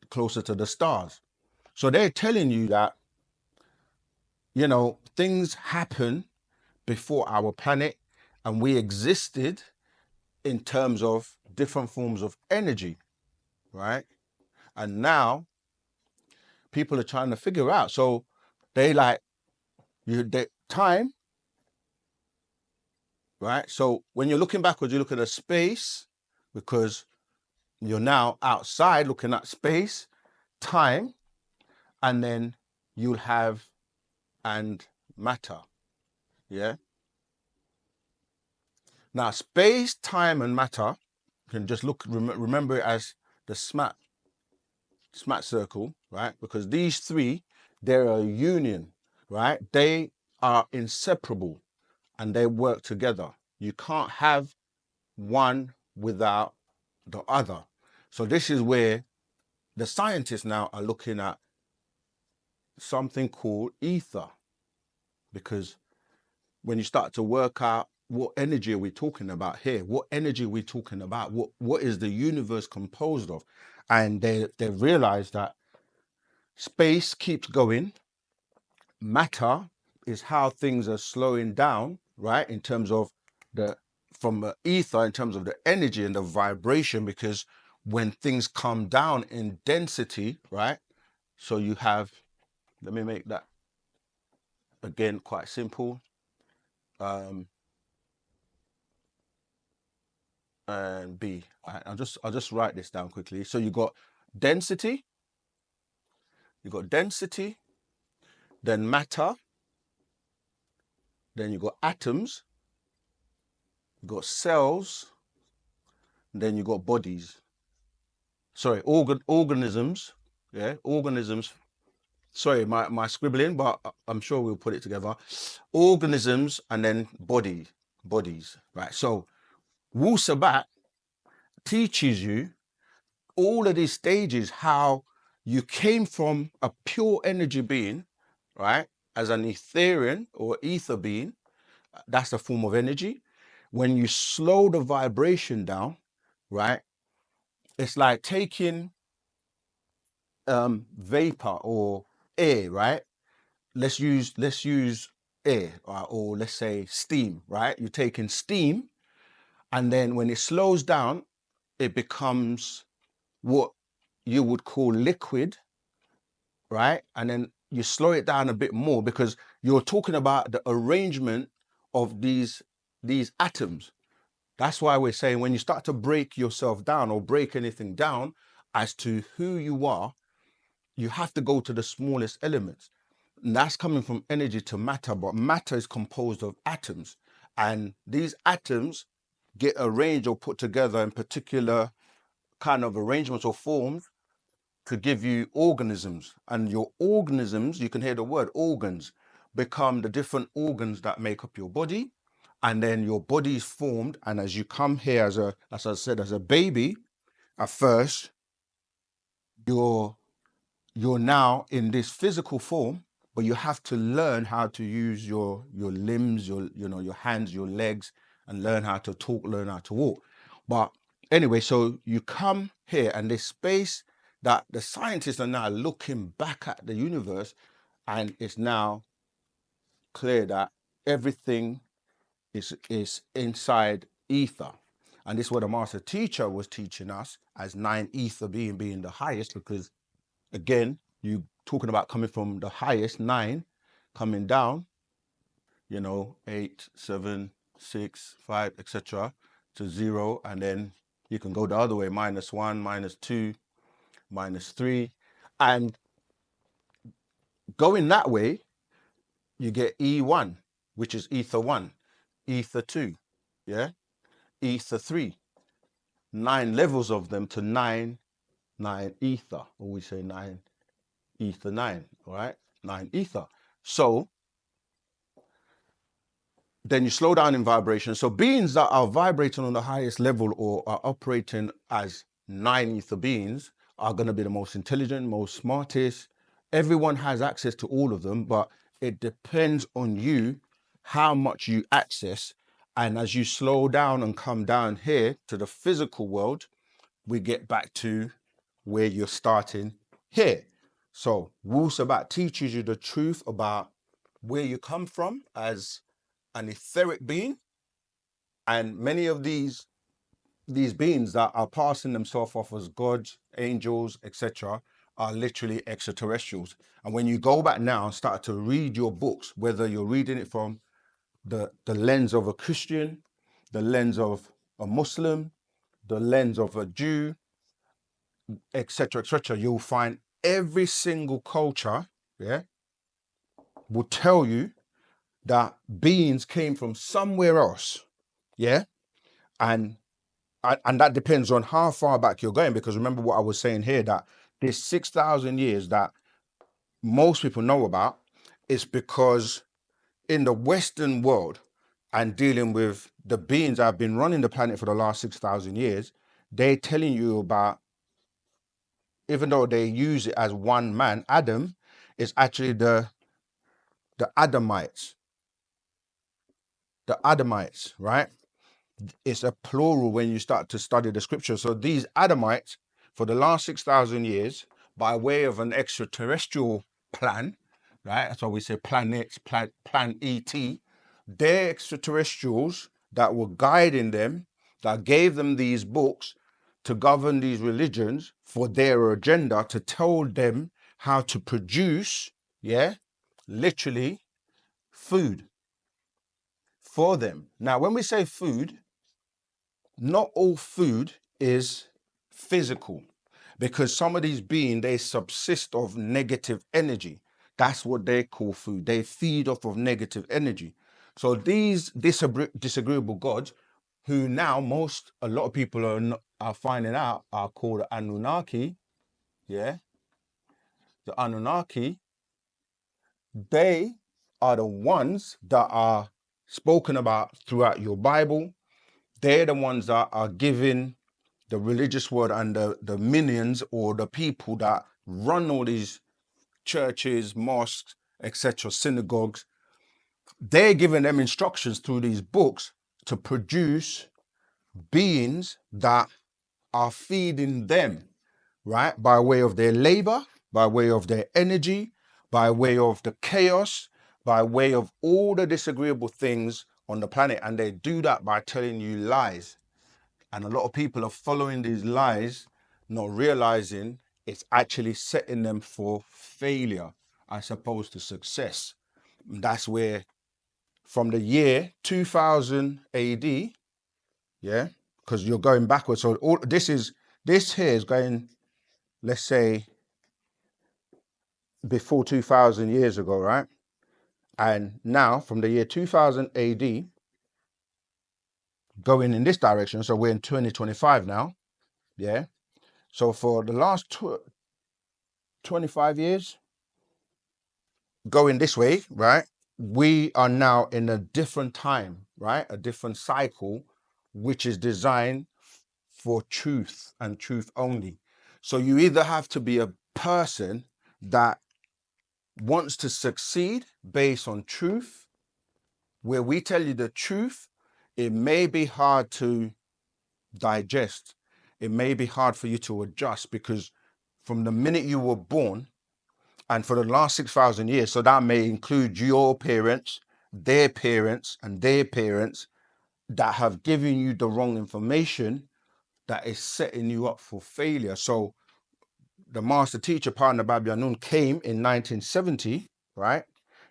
closer to the stars. So they're telling you that, you know, things happen before our planet, and we existed in terms of different forms of energy, right? And now people are trying to figure out. So they like time, right? So when you're looking backwards, you look at a space, because you're now outside looking at space, time, and then you'll have and matter. Yeah. Now, space, time, and matter, you can just remember it as the SMAT circle, right? Because these three, they're a union, right? They are inseparable and they work together. You can't have one without the other. So this is where the scientists now are looking at something called ether, because when you start to work out what energy are we talking about here, what energy are we talking about, what is the universe composed of, and they realize that space keeps going, matter is how things are slowing down, right, in terms of from ether, in terms of the energy and the vibration, because when things come down in density, right, so you have, let me make that again quite simple, and B. I'll just write this down quickly. So you got density, then matter, then you got atoms, you got cells, then you got bodies. Sorry, organisms. Yeah, organisms. Sorry, my scribbling, but I'm sure we'll put it together. Organisms and then bodies. Right. So Wu-Sabat teaches you all of these stages, how you came from a pure energy being, right? As an Etherian or ether being, that's a form of energy. When you slow the vibration down, right? It's like taking vapor or air, right? Let's use air, or let's say steam, right? You're taking steam, and then when it slows down, it becomes what you would call liquid, right? And then you slow it down a bit more because you're talking about the arrangement of these atoms. That's why we're saying when you start to break yourself down or break anything down as to who you are, you have to go to the smallest elements. And that's coming from energy to matter, but matter is composed of atoms. And these atoms get arranged or put together in particular kind of arrangements or forms to give you organisms. And your organisms, you can hear the word organs, become the different organs that make up your body. And then your body is formed. And as you come here as I said, as a baby, at first, you're now in this physical form, but you have to learn how to use your limbs, your hands, your legs, and learn how to talk, learn how to walk. But anyway, so you come here, and this space that the scientists are now looking back at the universe, and it's now clear that everything is inside ether. And this is what the master teacher was teaching us as 9 ether being the highest, because again, you talking about coming from the highest 9, coming down, 8, 7, 6, 5, etc. to 0, and then you can go the other way, -1, -2, -3, and going that way, you get E1, which is ether 1, ether 2, yeah, ether 3, 9 levels of them to 9 ether, or we say 9 ether 9, all right, 9 ether. So then you slow down in vibration. So beings that are vibrating on the highest level or are operating as 9 ether beings are going to be the most intelligent, most smartest. Everyone has access to all of them, but it depends on you how much you access. And as you slow down and come down here to the physical world, we get back to where you're starting here. So Wu-Sabat teaches you the truth about where you come from as an etheric being, and many of these beings that are passing themselves off as gods, angels, etc., are literally extraterrestrials. And when you go back now and start to read your books, whether you're reading it from the lens of a Christian, the lens of a Muslim, the lens of a Jew, etc., etc., you'll find every single culture, yeah, will tell you that beings came from somewhere else, yeah, and that depends on how far back you're going, because remember what I was saying here, that this 6,000 years that most people know about is because in the Western world and dealing with the beings that have been running the planet for the last 6,000 years, they're telling you about, even though they use it as one man, Adam, is actually the Adamites. The Adamites, right? It's a plural when you start to study the scripture. So these Adamites, for the last 6,000 years, by way of an extraterrestrial plan, right? That's why we say planets, plan ET. They're extraterrestrials that were guiding them, that gave them these books to govern these religions for their agenda, to tell them how to produce, yeah, literally food for them. Now, when we say food, not all food is physical, because some of these beings, they subsist of negative energy. That's what they call food. They feed off of negative energy. So these disagreeable gods, who now a lot of people are finding out are called Anunnaki, yeah, the Anunnaki, they are the ones that are spoken about throughout your Bible. They're the ones that are giving the religious world and the minions, or the people that run all these churches, mosques, etc., synagogues, they're giving them instructions through these books to produce beings that are feeding them, right? By way of their labor, by way of their energy, by way of the chaos, by way of all the disagreeable things on the planet. And they do that by telling you lies. And a lot of people are following these lies, not realizing it's actually setting them for failure as opposed to success. And that's where from the year 2000 AD, yeah, because you're going backwards. So all this here is going, let's say, before 2000 years ago, right? And now from the year 2000 AD, going in this direction. So we're in 2025 now, yeah. So for the last 25 years, going this way, right? We are now in a different time, right? A different cycle, which is designed for truth and truth only. So you either have to be a person that wants to succeed based on truth, where we tell you the truth. It may be hard to digest. It may be hard for you to adjust because from the minute you were born and for the last 6,000 years, so that may include your parents, and their parents that have given you the wrong information that is setting you up for failure. So the master teacher, Partner Babyanun, came in 1970, right?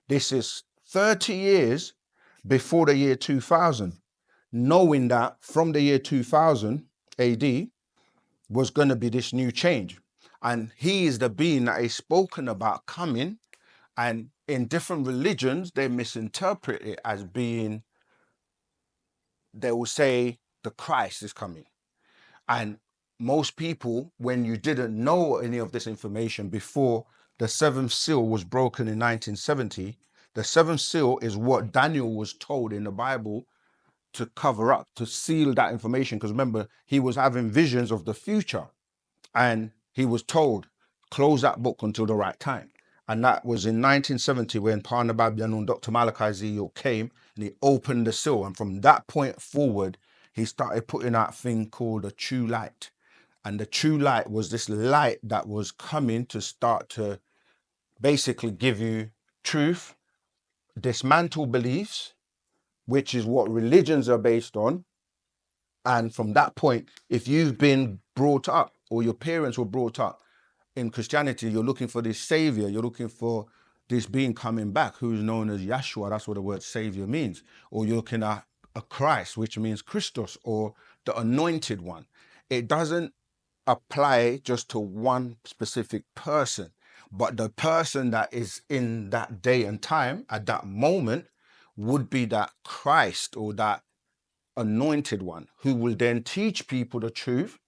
This is 30 years before the year 2000, knowing that from the year 2000 AD was going to be this new change. And he is the being that is spoken about coming. And in different religions, they misinterpret it as being, they will say the Christ is coming. And most people, when you didn't know any of this information before the seventh seal was broken in 1970, the seventh seal is what Daniel was told in the Bible to cover up, to seal that information. Because remember, he was having visions of the future and he was told, close that book until the right time. And that was in 1970 when Parnabab Yanun, Dr. Malachi Ziyok came and he opened the seal. And from that point forward, he started putting out a thing called a true light. And the true light was this light that was coming to start to basically give you truth, dismantle beliefs, which is what religions are based on. And from that point, if you've been brought up or your parents were brought up in Christianity, you're looking for this savior, you're looking for this being coming back who's known as Yeshua, that's what the word savior means. Or you're looking at a Christ, which means Christos, or the anointed one. It doesn't apply just to one specific person, but the person that is in that day and time at that moment would be that Christ or that anointed one who will then teach people the truth,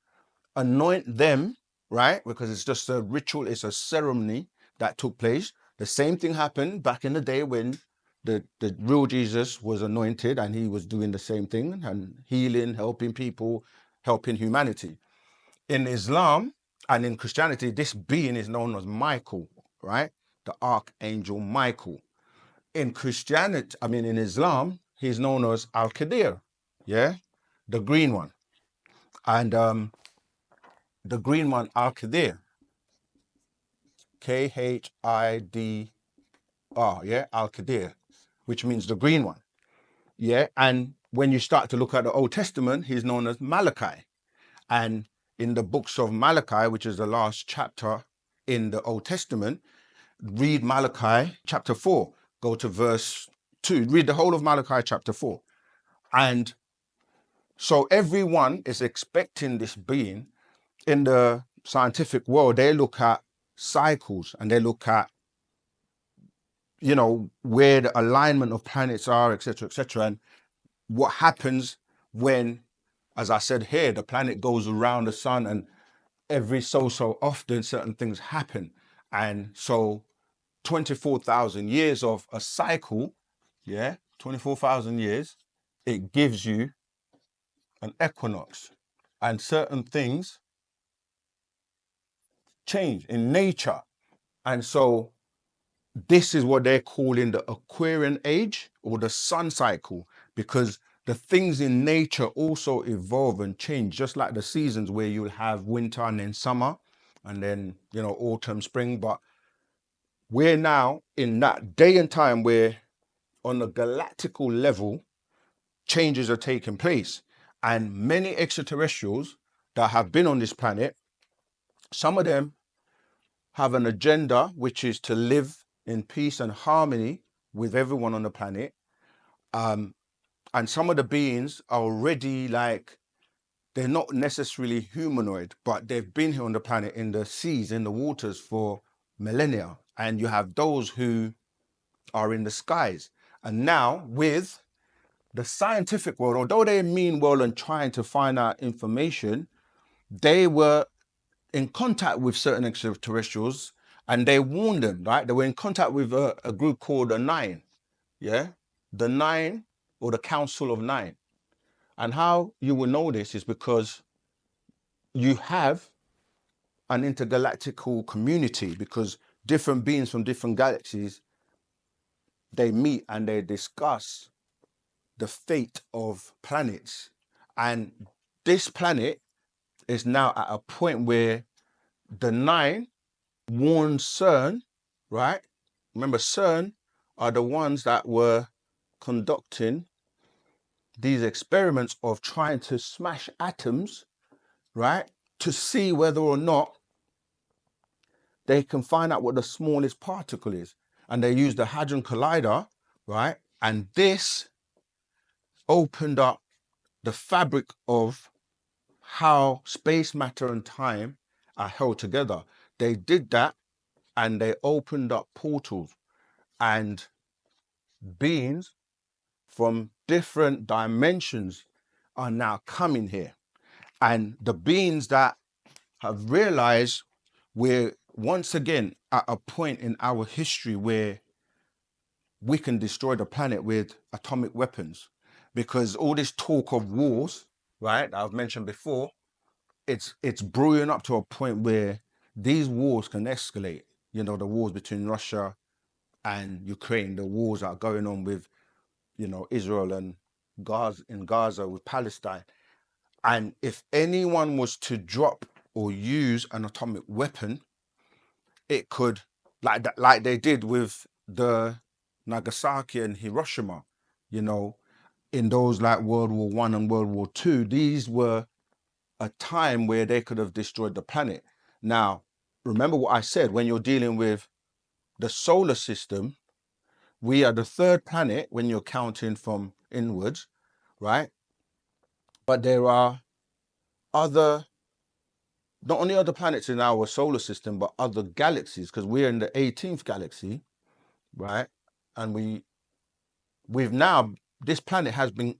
anoint them, right? Because it's just a ritual, it's a ceremony that took place. The same thing happened back in the day when the real Jesus was anointed and he was doing the same thing and healing, helping people, helping humanity. In Islam and in Christianity, this being is known as Michael, right? The Archangel Michael. In Christianity, in Islam, he's known as Al-Qadir, yeah? The green one. And the green one, Al-Qadir, Khidr, yeah, Al-Qadir, which means the green one, yeah? And when you start to look at the Old Testament, he's known as Malachi. And in the books of Malachi, which is the last chapter in the Old Testament, read Malachi chapter 4, go to verse 2, read the whole of Malachi chapter 4. And so everyone is expecting this being. In the scientific world, they look at cycles and they look at, where the alignment of planets are, etc., etc., and what happens when, as I said here, the planet goes around the sun and every so often certain things happen. And so 24,000 years of a cycle, yeah, 24,000 years, it gives you an equinox. And certain things change in nature. And so this is what they're calling the Aquarian age or the sun cycle, because the things in nature also evolve and change, just like the seasons where you'll have winter and then summer and then, autumn, spring. But we're now in that day and time where on a galactical level, changes are taking place. And many extraterrestrials that have been on this planet, some of them have an agenda, which is to live in peace and harmony with everyone on the planet. And some of the beings are already like, they're not necessarily humanoid, but they've been here on the planet in the seas, in the waters for millennia. And you have those who are in the skies. And now with the scientific world, although they mean well and trying to find out information, they were in contact with certain extraterrestrials and they warned them, right? They were in contact with a group called the Nine, yeah? The Nine, or the Council of Nine. And how you will know this is because you have an intergalactical community, because different beings from different galaxies, they meet and they discuss the fate of planets. And this planet is now at a point where the Nine warned CERN, right? Remember, CERN are the ones that were conducting these experiments of trying to smash atoms, right? To see whether or not they can find out what the smallest particle is. And they used the Hadron Collider, right? And this opened up the fabric of how space, matter, and time are held together. They did that and they opened up portals, and beings from different dimensions are now coming here. And the beings that have realized we're once again at a point in our history where we can destroy the planet with atomic weapons, because all this talk of wars, right, that I've mentioned before, it's brewing up to a point where these wars can escalate. The wars between Russia and Ukraine, the wars that are going on with, Israel and Gaza with Palestine. And if anyone was to drop or use an atomic weapon, it could, like they did with the Nagasaki and Hiroshima, in those like World War I and World War II, these were a time where they could have destroyed the planet. Now, remember what I said, when you're dealing with the solar system, we are the third planet when you're counting from inwards, right? But there are other, not only other planets in our solar system, but other galaxies, because we're in the 18th galaxy, right? And we've now, this planet has been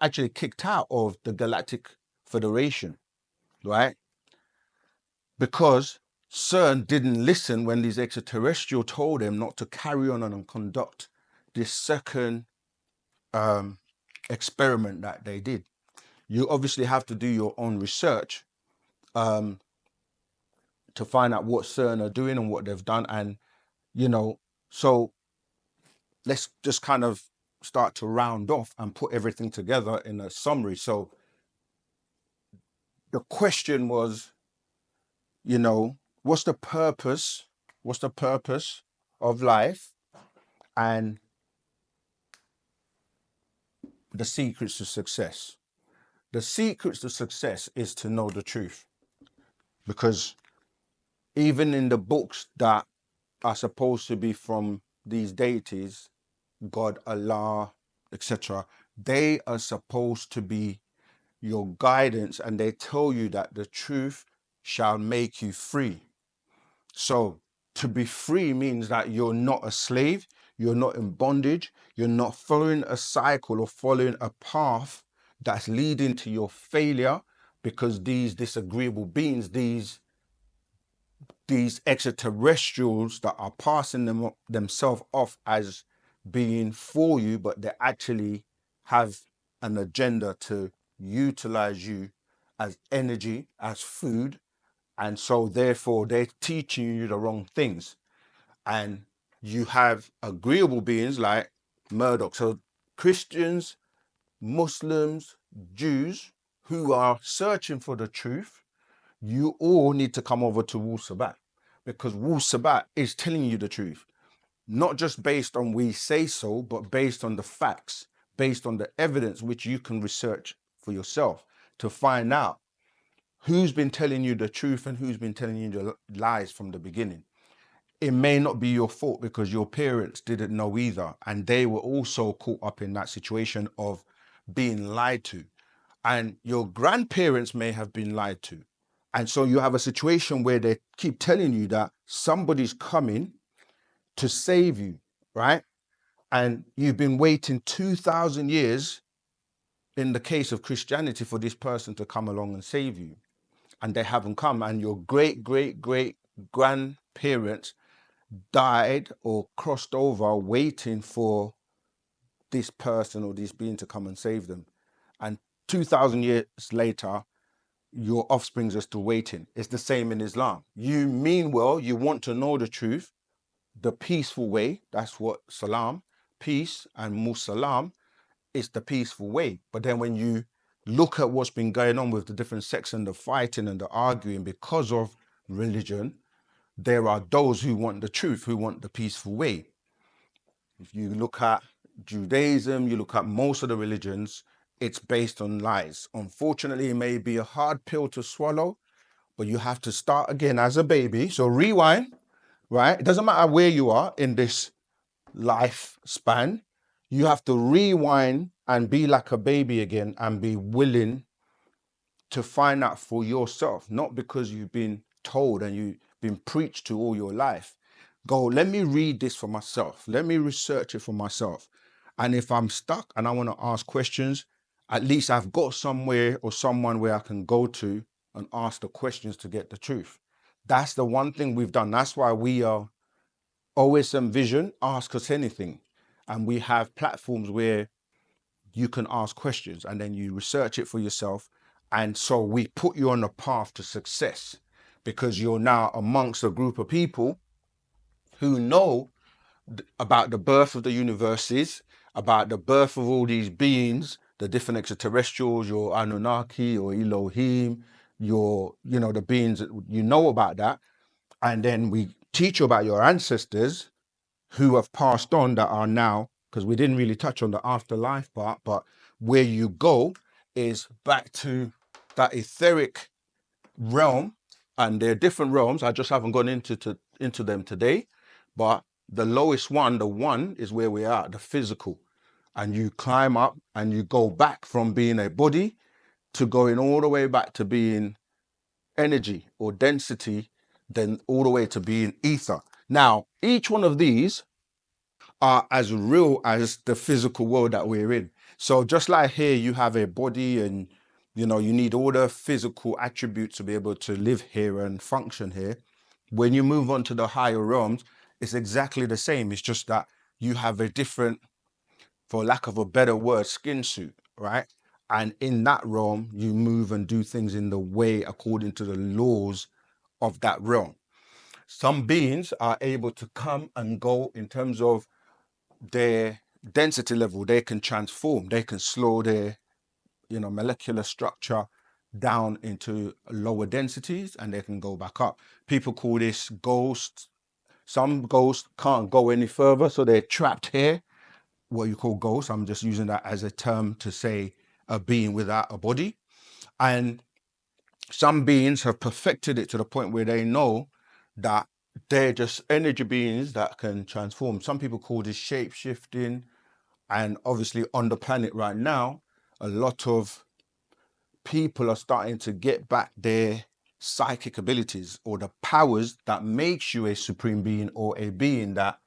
actually kicked out of the Galactic Federation, right? Because CERN didn't listen when these extraterrestrial told them not to carry on and conduct this second experiment that they did. You obviously have to do your own research to find out what CERN are doing and what they've done. And, so let's just kind of start to round off and put everything together in a summary. So the question was, what's the purpose? What's the purpose of life? And the secrets to success. The secrets to success is to know the truth. Because even in the books that are supposed to be from these deities, God, Allah, etc., they are supposed to be your guidance, and they tell you that the truth shall make you free. So to be free means that you're not a slave, you're not in bondage, you're not following a cycle or following a path that's leading to your failure, because these disagreeable beings, these extraterrestrials that are passing themselves off as being for you, but they actually have an agenda to utilize you as energy, as food, And so therefore they're teaching you the wrong things. And you have agreeable beings like Murdoch. So Christians, Muslims, Jews who are searching for the truth, you all need to come over to Wu-Sabat, because Wu-Sabat is telling you the truth, not just based on we say so, but based on the facts, based on the evidence which you can research for yourself to find out who's been telling you the truth and who's been telling you the lies from the beginning. It may not be your fault because your parents didn't know either, and they were also caught up in that situation of being lied to. And your grandparents may have been lied to. And so you have a situation where they keep telling you that somebody's coming to save you, right? And you've been waiting 2,000 years in the case of Christianity for this person to come along and save you. And they haven't come. And your great, great, great grandparents died or crossed over waiting for this person or this being to come and save them. And 2,000 years later, your offsprings are still waiting. It's the same in Islam. You mean well, you want to know the truth, the peaceful way. That's what salam, peace, and musalam is the peaceful way. But then when you look at what's been going on with the different sects and the fighting and the arguing because of religion, there are those who want the truth, who want the peaceful way. If you look at Judaism, you look at most of the religions, it's based on lies. Unfortunately, it may be a hard pill to swallow, but you have to start again as a baby. So rewind, right? It doesn't matter where you are in this lifespan. You have to rewind and be like a baby again and be willing to find out for yourself, not because you've been told and you've been preached to all your life. Go, let me read this for myself. Let me research it for myself. And if I'm stuck and I want to ask questions, at least I've got somewhere or someone where I can go to and ask the questions to get the truth. That's the one thing we've done. That's why we are OSM Vision, Ask Us Anything. And we have platforms where you can ask questions and then you research it for yourself. And so we put you on a path to success because you're now amongst a group of people who know about the birth of the universes, about the birth of all these beings, the different extraterrestrials, your Anunnaki or Elohim, the beings that you know about that. And then we teach you about your ancestors who have passed on that are now, because we didn't really touch on the afterlife part, but where you go is back to that etheric realm, and there are different realms. I just haven't gone into them today, but the lowest one, the one, is where we are, the physical, and you climb up and you go back from being a body to going all the way back to being energy or density, then all the way to being ether. Now, each one of these are as real as the physical world that we're in. So just like here, you have a body and, you need all the physical attributes to be able to live here and function here. When you move on to the higher realms, it's exactly the same. It's just that you have a different, for lack of a better word, skin suit, right? And in that realm, you move and do things in the way according to the laws of that realm. Some beings are able to come and go in terms of their density level. They can transform, they can slow their molecular structure down into lower densities and they can go back up. People call this ghosts. Some ghosts can't go any further, so they're trapped here, what you call ghosts. I'm just using that as a term to say a being without a body. And some beings have perfected it to the point where they know that they're just energy beings that can transform. Some people call this shape shifting. And obviously on the planet right now, a lot of people are starting to get back their psychic abilities or the powers that makes you a supreme being or a being that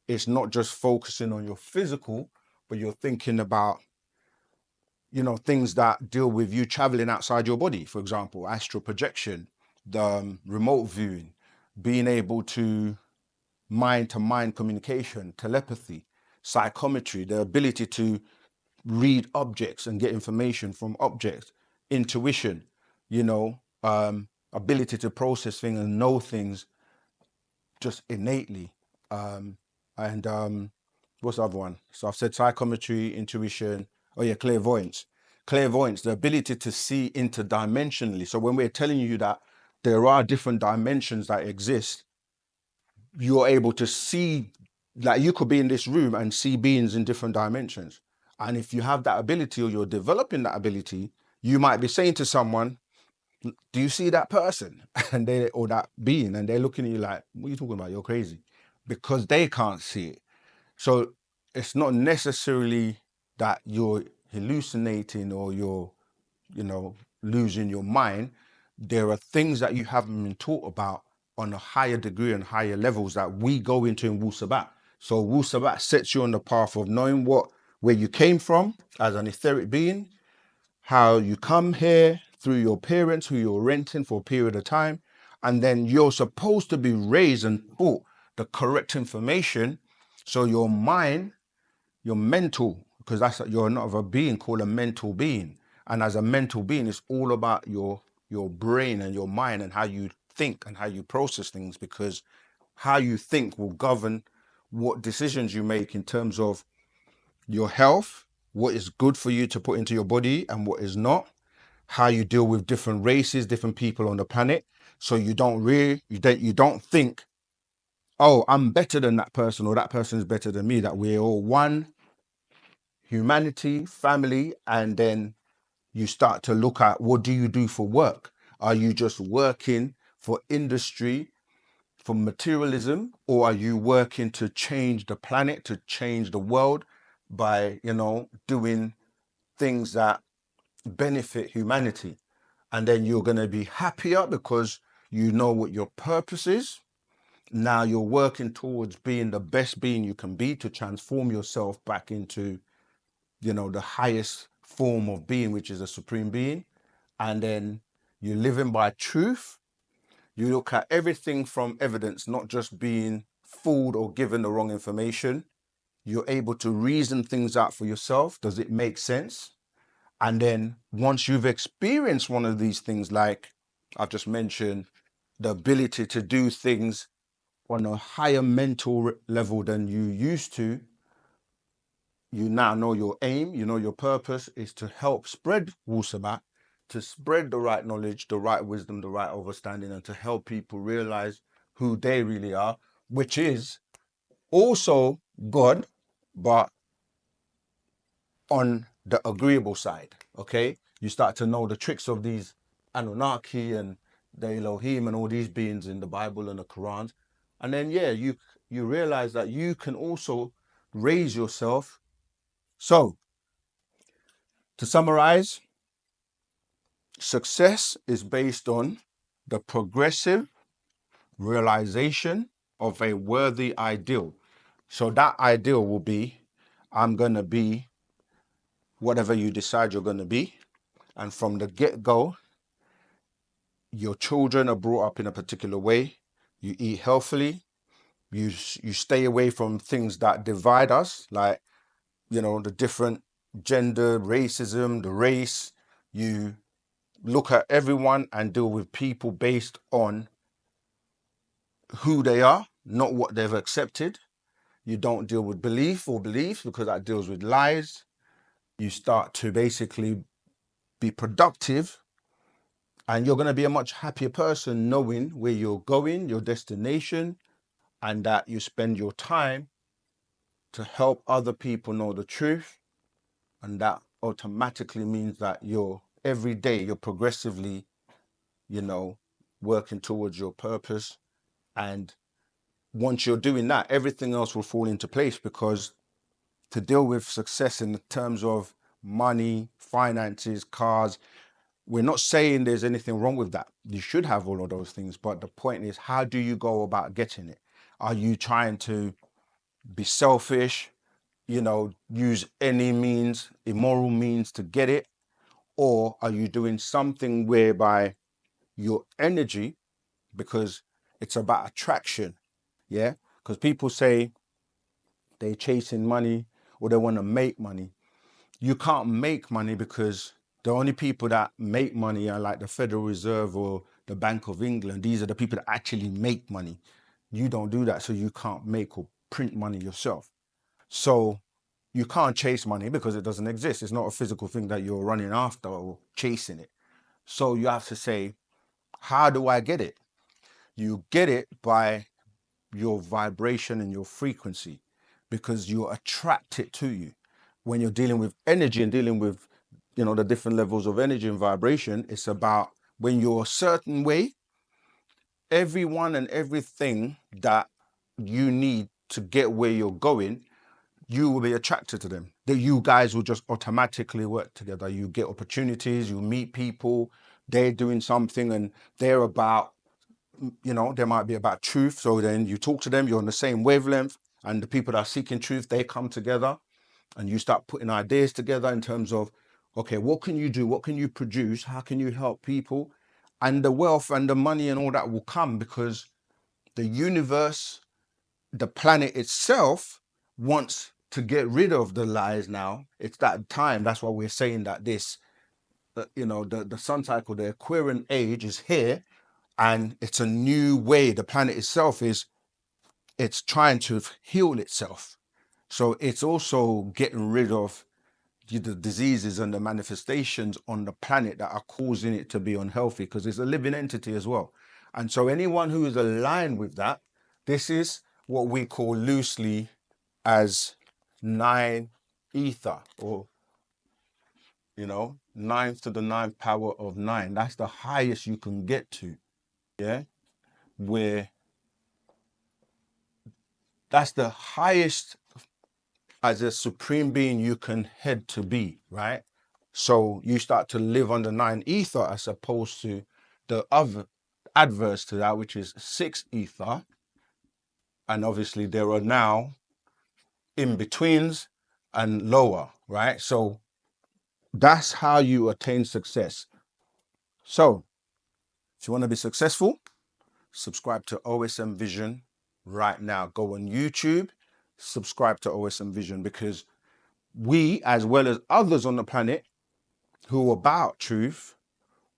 is not just focusing on your physical, but you're thinking about, things that deal with you traveling outside your body. For example, astral projection, the remote viewing, being able to mind communication, telepathy, psychometry, the ability to read objects and get information from objects, intuition, a ability to process things and know things just innately. And what's the other one? So I've said psychometry, intuition. Oh yeah, clairvoyance. Clairvoyance, the ability to see interdimensionally. So when we're telling you that there are different dimensions that exist, you're able to see, like you could be in this room and see beings in different dimensions. And if you have that ability or you're developing that ability, you might be saying to someone, do you see that person? And they, or that being, and they're looking at you like, what are you talking about? You're crazy. Because they can't see it. So it's not necessarily that you're hallucinating or you're, losing your mind. There are things that you haven't been taught about on a higher degree and higher levels that we go into in Wu-Sabat. So Wu-Sabat sets you on the path of knowing where you came from as an etheric being, how you come here through your parents who you're renting for a period of time, and then you're supposed to be raised and taught the correct information so your mind, your mental, because you're not of a being called a mental being, and as a mental being it's all about your brain and your mind and how you think and how you process things, because how you think will govern what decisions you make in terms of your health, what is good for you to put into your body and what is not, how you deal with different races, different people on the planet. So you don't think, oh, I'm better than that person or that person is better than me, that we're all one humanity, family. And then you start to look at, what do you do for work? Are you just working for industry, for materialism, or are you working to change the planet, to change the world by, doing things that benefit humanity? And then you're going to be happier because you know what your purpose is. Now you're working towards being the best being you can be to transform yourself back into, the highest form of being, which is a supreme being. And then you're living by truth. You look at everything from evidence, not just being fooled or given the wrong information. You're able to reason things out for yourself. Does it make sense? And then once you've experienced one of these things, like I've just mentioned, the ability to do things on a higher mental level than you used to, you now know your aim, you know your purpose is to help spread Wu-Sabat, to spread the right knowledge, the right wisdom, the right understanding, and to help people realize who they really are, which is also God, but on the agreeable side. Okay, you start to know the tricks of these Anunnaki and the Elohim and all these beings in the Bible and the Quran, and then you realize that you can also raise yourself. So to summarize, success is based on the progressive realization of a worthy ideal. So that ideal will be, I'm going to be whatever you decide you're going to be. And from the get-go, your children are brought up in a particular way. You eat healthily. You stay away from things that divide us, like, the different gender, racism, the race. You look at everyone and deal with people based on who they are, not what they've accepted. You don't deal with belief or beliefs, because that deals with lies. You start to basically be productive, and you're going to be a much happier person knowing where you're going, your destination, and that you spend your time to help other people know the truth. And that automatically means that every day you're progressively, working towards your purpose. And once you're doing that, everything else will fall into place, because to deal with success in terms of money, finances, cars, we're not saying there's anything wrong with that. You should have all of those things. But the point is, how do you go about getting it? Are you trying to be selfish, use any means, immoral means to get it? Or are you doing something whereby your energy, because it's about attraction, yeah? Because people say they're chasing money or they want to make money. You can't make money, because the only people that make money are like the Federal Reserve or the Bank of England. These are the people that actually make money. You don't do that, so you can't make or print money yourself. So you can't chase money because it doesn't exist. It's not a physical thing that you're running after or chasing it. So you have to say, how do I get it? You get it by your vibration and your frequency, because you attract it to you. When you're dealing with energy and dealing with, the different levels of energy and vibration, it's about when you're a certain way, everyone and everything that you need to get where you're going, you will be attracted to them. That you guys will just automatically work together. You get opportunities, you meet people, they're doing something and they're about, they might be about truth. So then you talk to them, you're on the same wavelength, and the people that are seeking truth, they come together and you start putting ideas together in terms of, okay, what can you do? What can you produce? How can you help people? And the wealth and the money and all that will come because the universe, the planet itself wants to get rid of the lies now. It's that time. That's why we're saying that the sun cycle, the Aquarian age is here, and it's a new way. The planet itself it's trying to heal itself. So it's also getting rid of the diseases and the manifestations on the planet that are causing it to be unhealthy, because it's a living entity as well. And so anyone who is aligned with that, this is what we call loosely as 9 ether, or ninth to the ninth power of 9. That's the highest you can get to. Yeah, where that's the highest as a supreme being you can head to be, right? So you start to live on the 9 ether as opposed to the other adverse to that, which is 6 ether. And obviously there are now in betweens and lower, right? So that's how you attain success. So if you want to be successful, subscribe to OSM Vision right now. Go on YouTube, subscribe to OSM Vision, because we, as well as others on the planet who are about truth,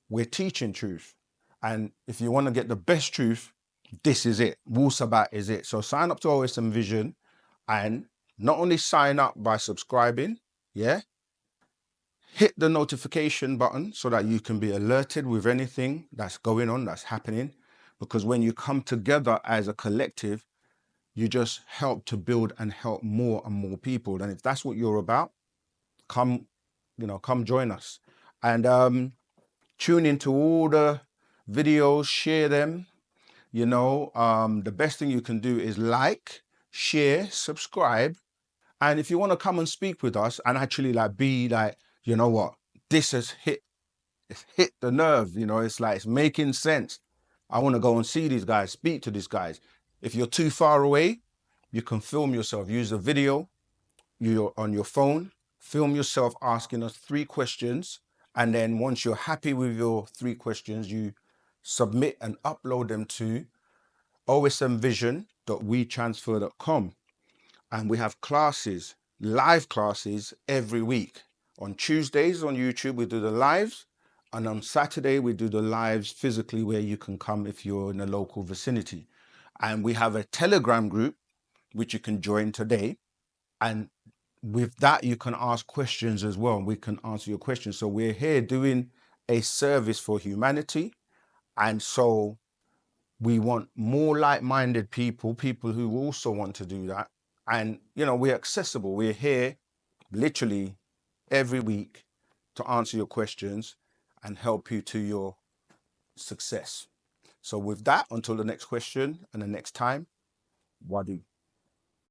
we're teaching truth. And if you want to get the best truth, this is it. Wu-Sabat is it. So sign up to OSM Vision, and not only sign up by subscribing, yeah, hit the notification button so that you can be alerted with anything that's going on, that's happening. Because when you come together as a collective, you just help to build and help more and more people. And if that's what you're about, come join us. And tune into all the videos, share them. The best thing you can do is like, share, subscribe. And if you want to come and speak with us and actually be like, you know what, this has hit the nerve, it's making sense. I want to go and see these guys, speak to these guys. If you're too far away, you can film yourself, use a video, you're on your phone, film yourself asking us 3 questions. And then once you're happy with your 3 questions, you submit and upload them to osmvision.wetransfer.com. And we have classes, live classes every week. On Tuesdays on YouTube, we do the lives. And on Saturday, we do the lives physically, where you can come if you're in a local vicinity. And we have a Telegram group, which you can join today. And with that, you can ask questions as well. We can answer your questions. So we're here doing a service for humanity. And so we want more like-minded people who also want to do that. And, we're accessible. We're here literally every week to answer your questions and help you to your success. So with that, until the next question and the next time, Wadu.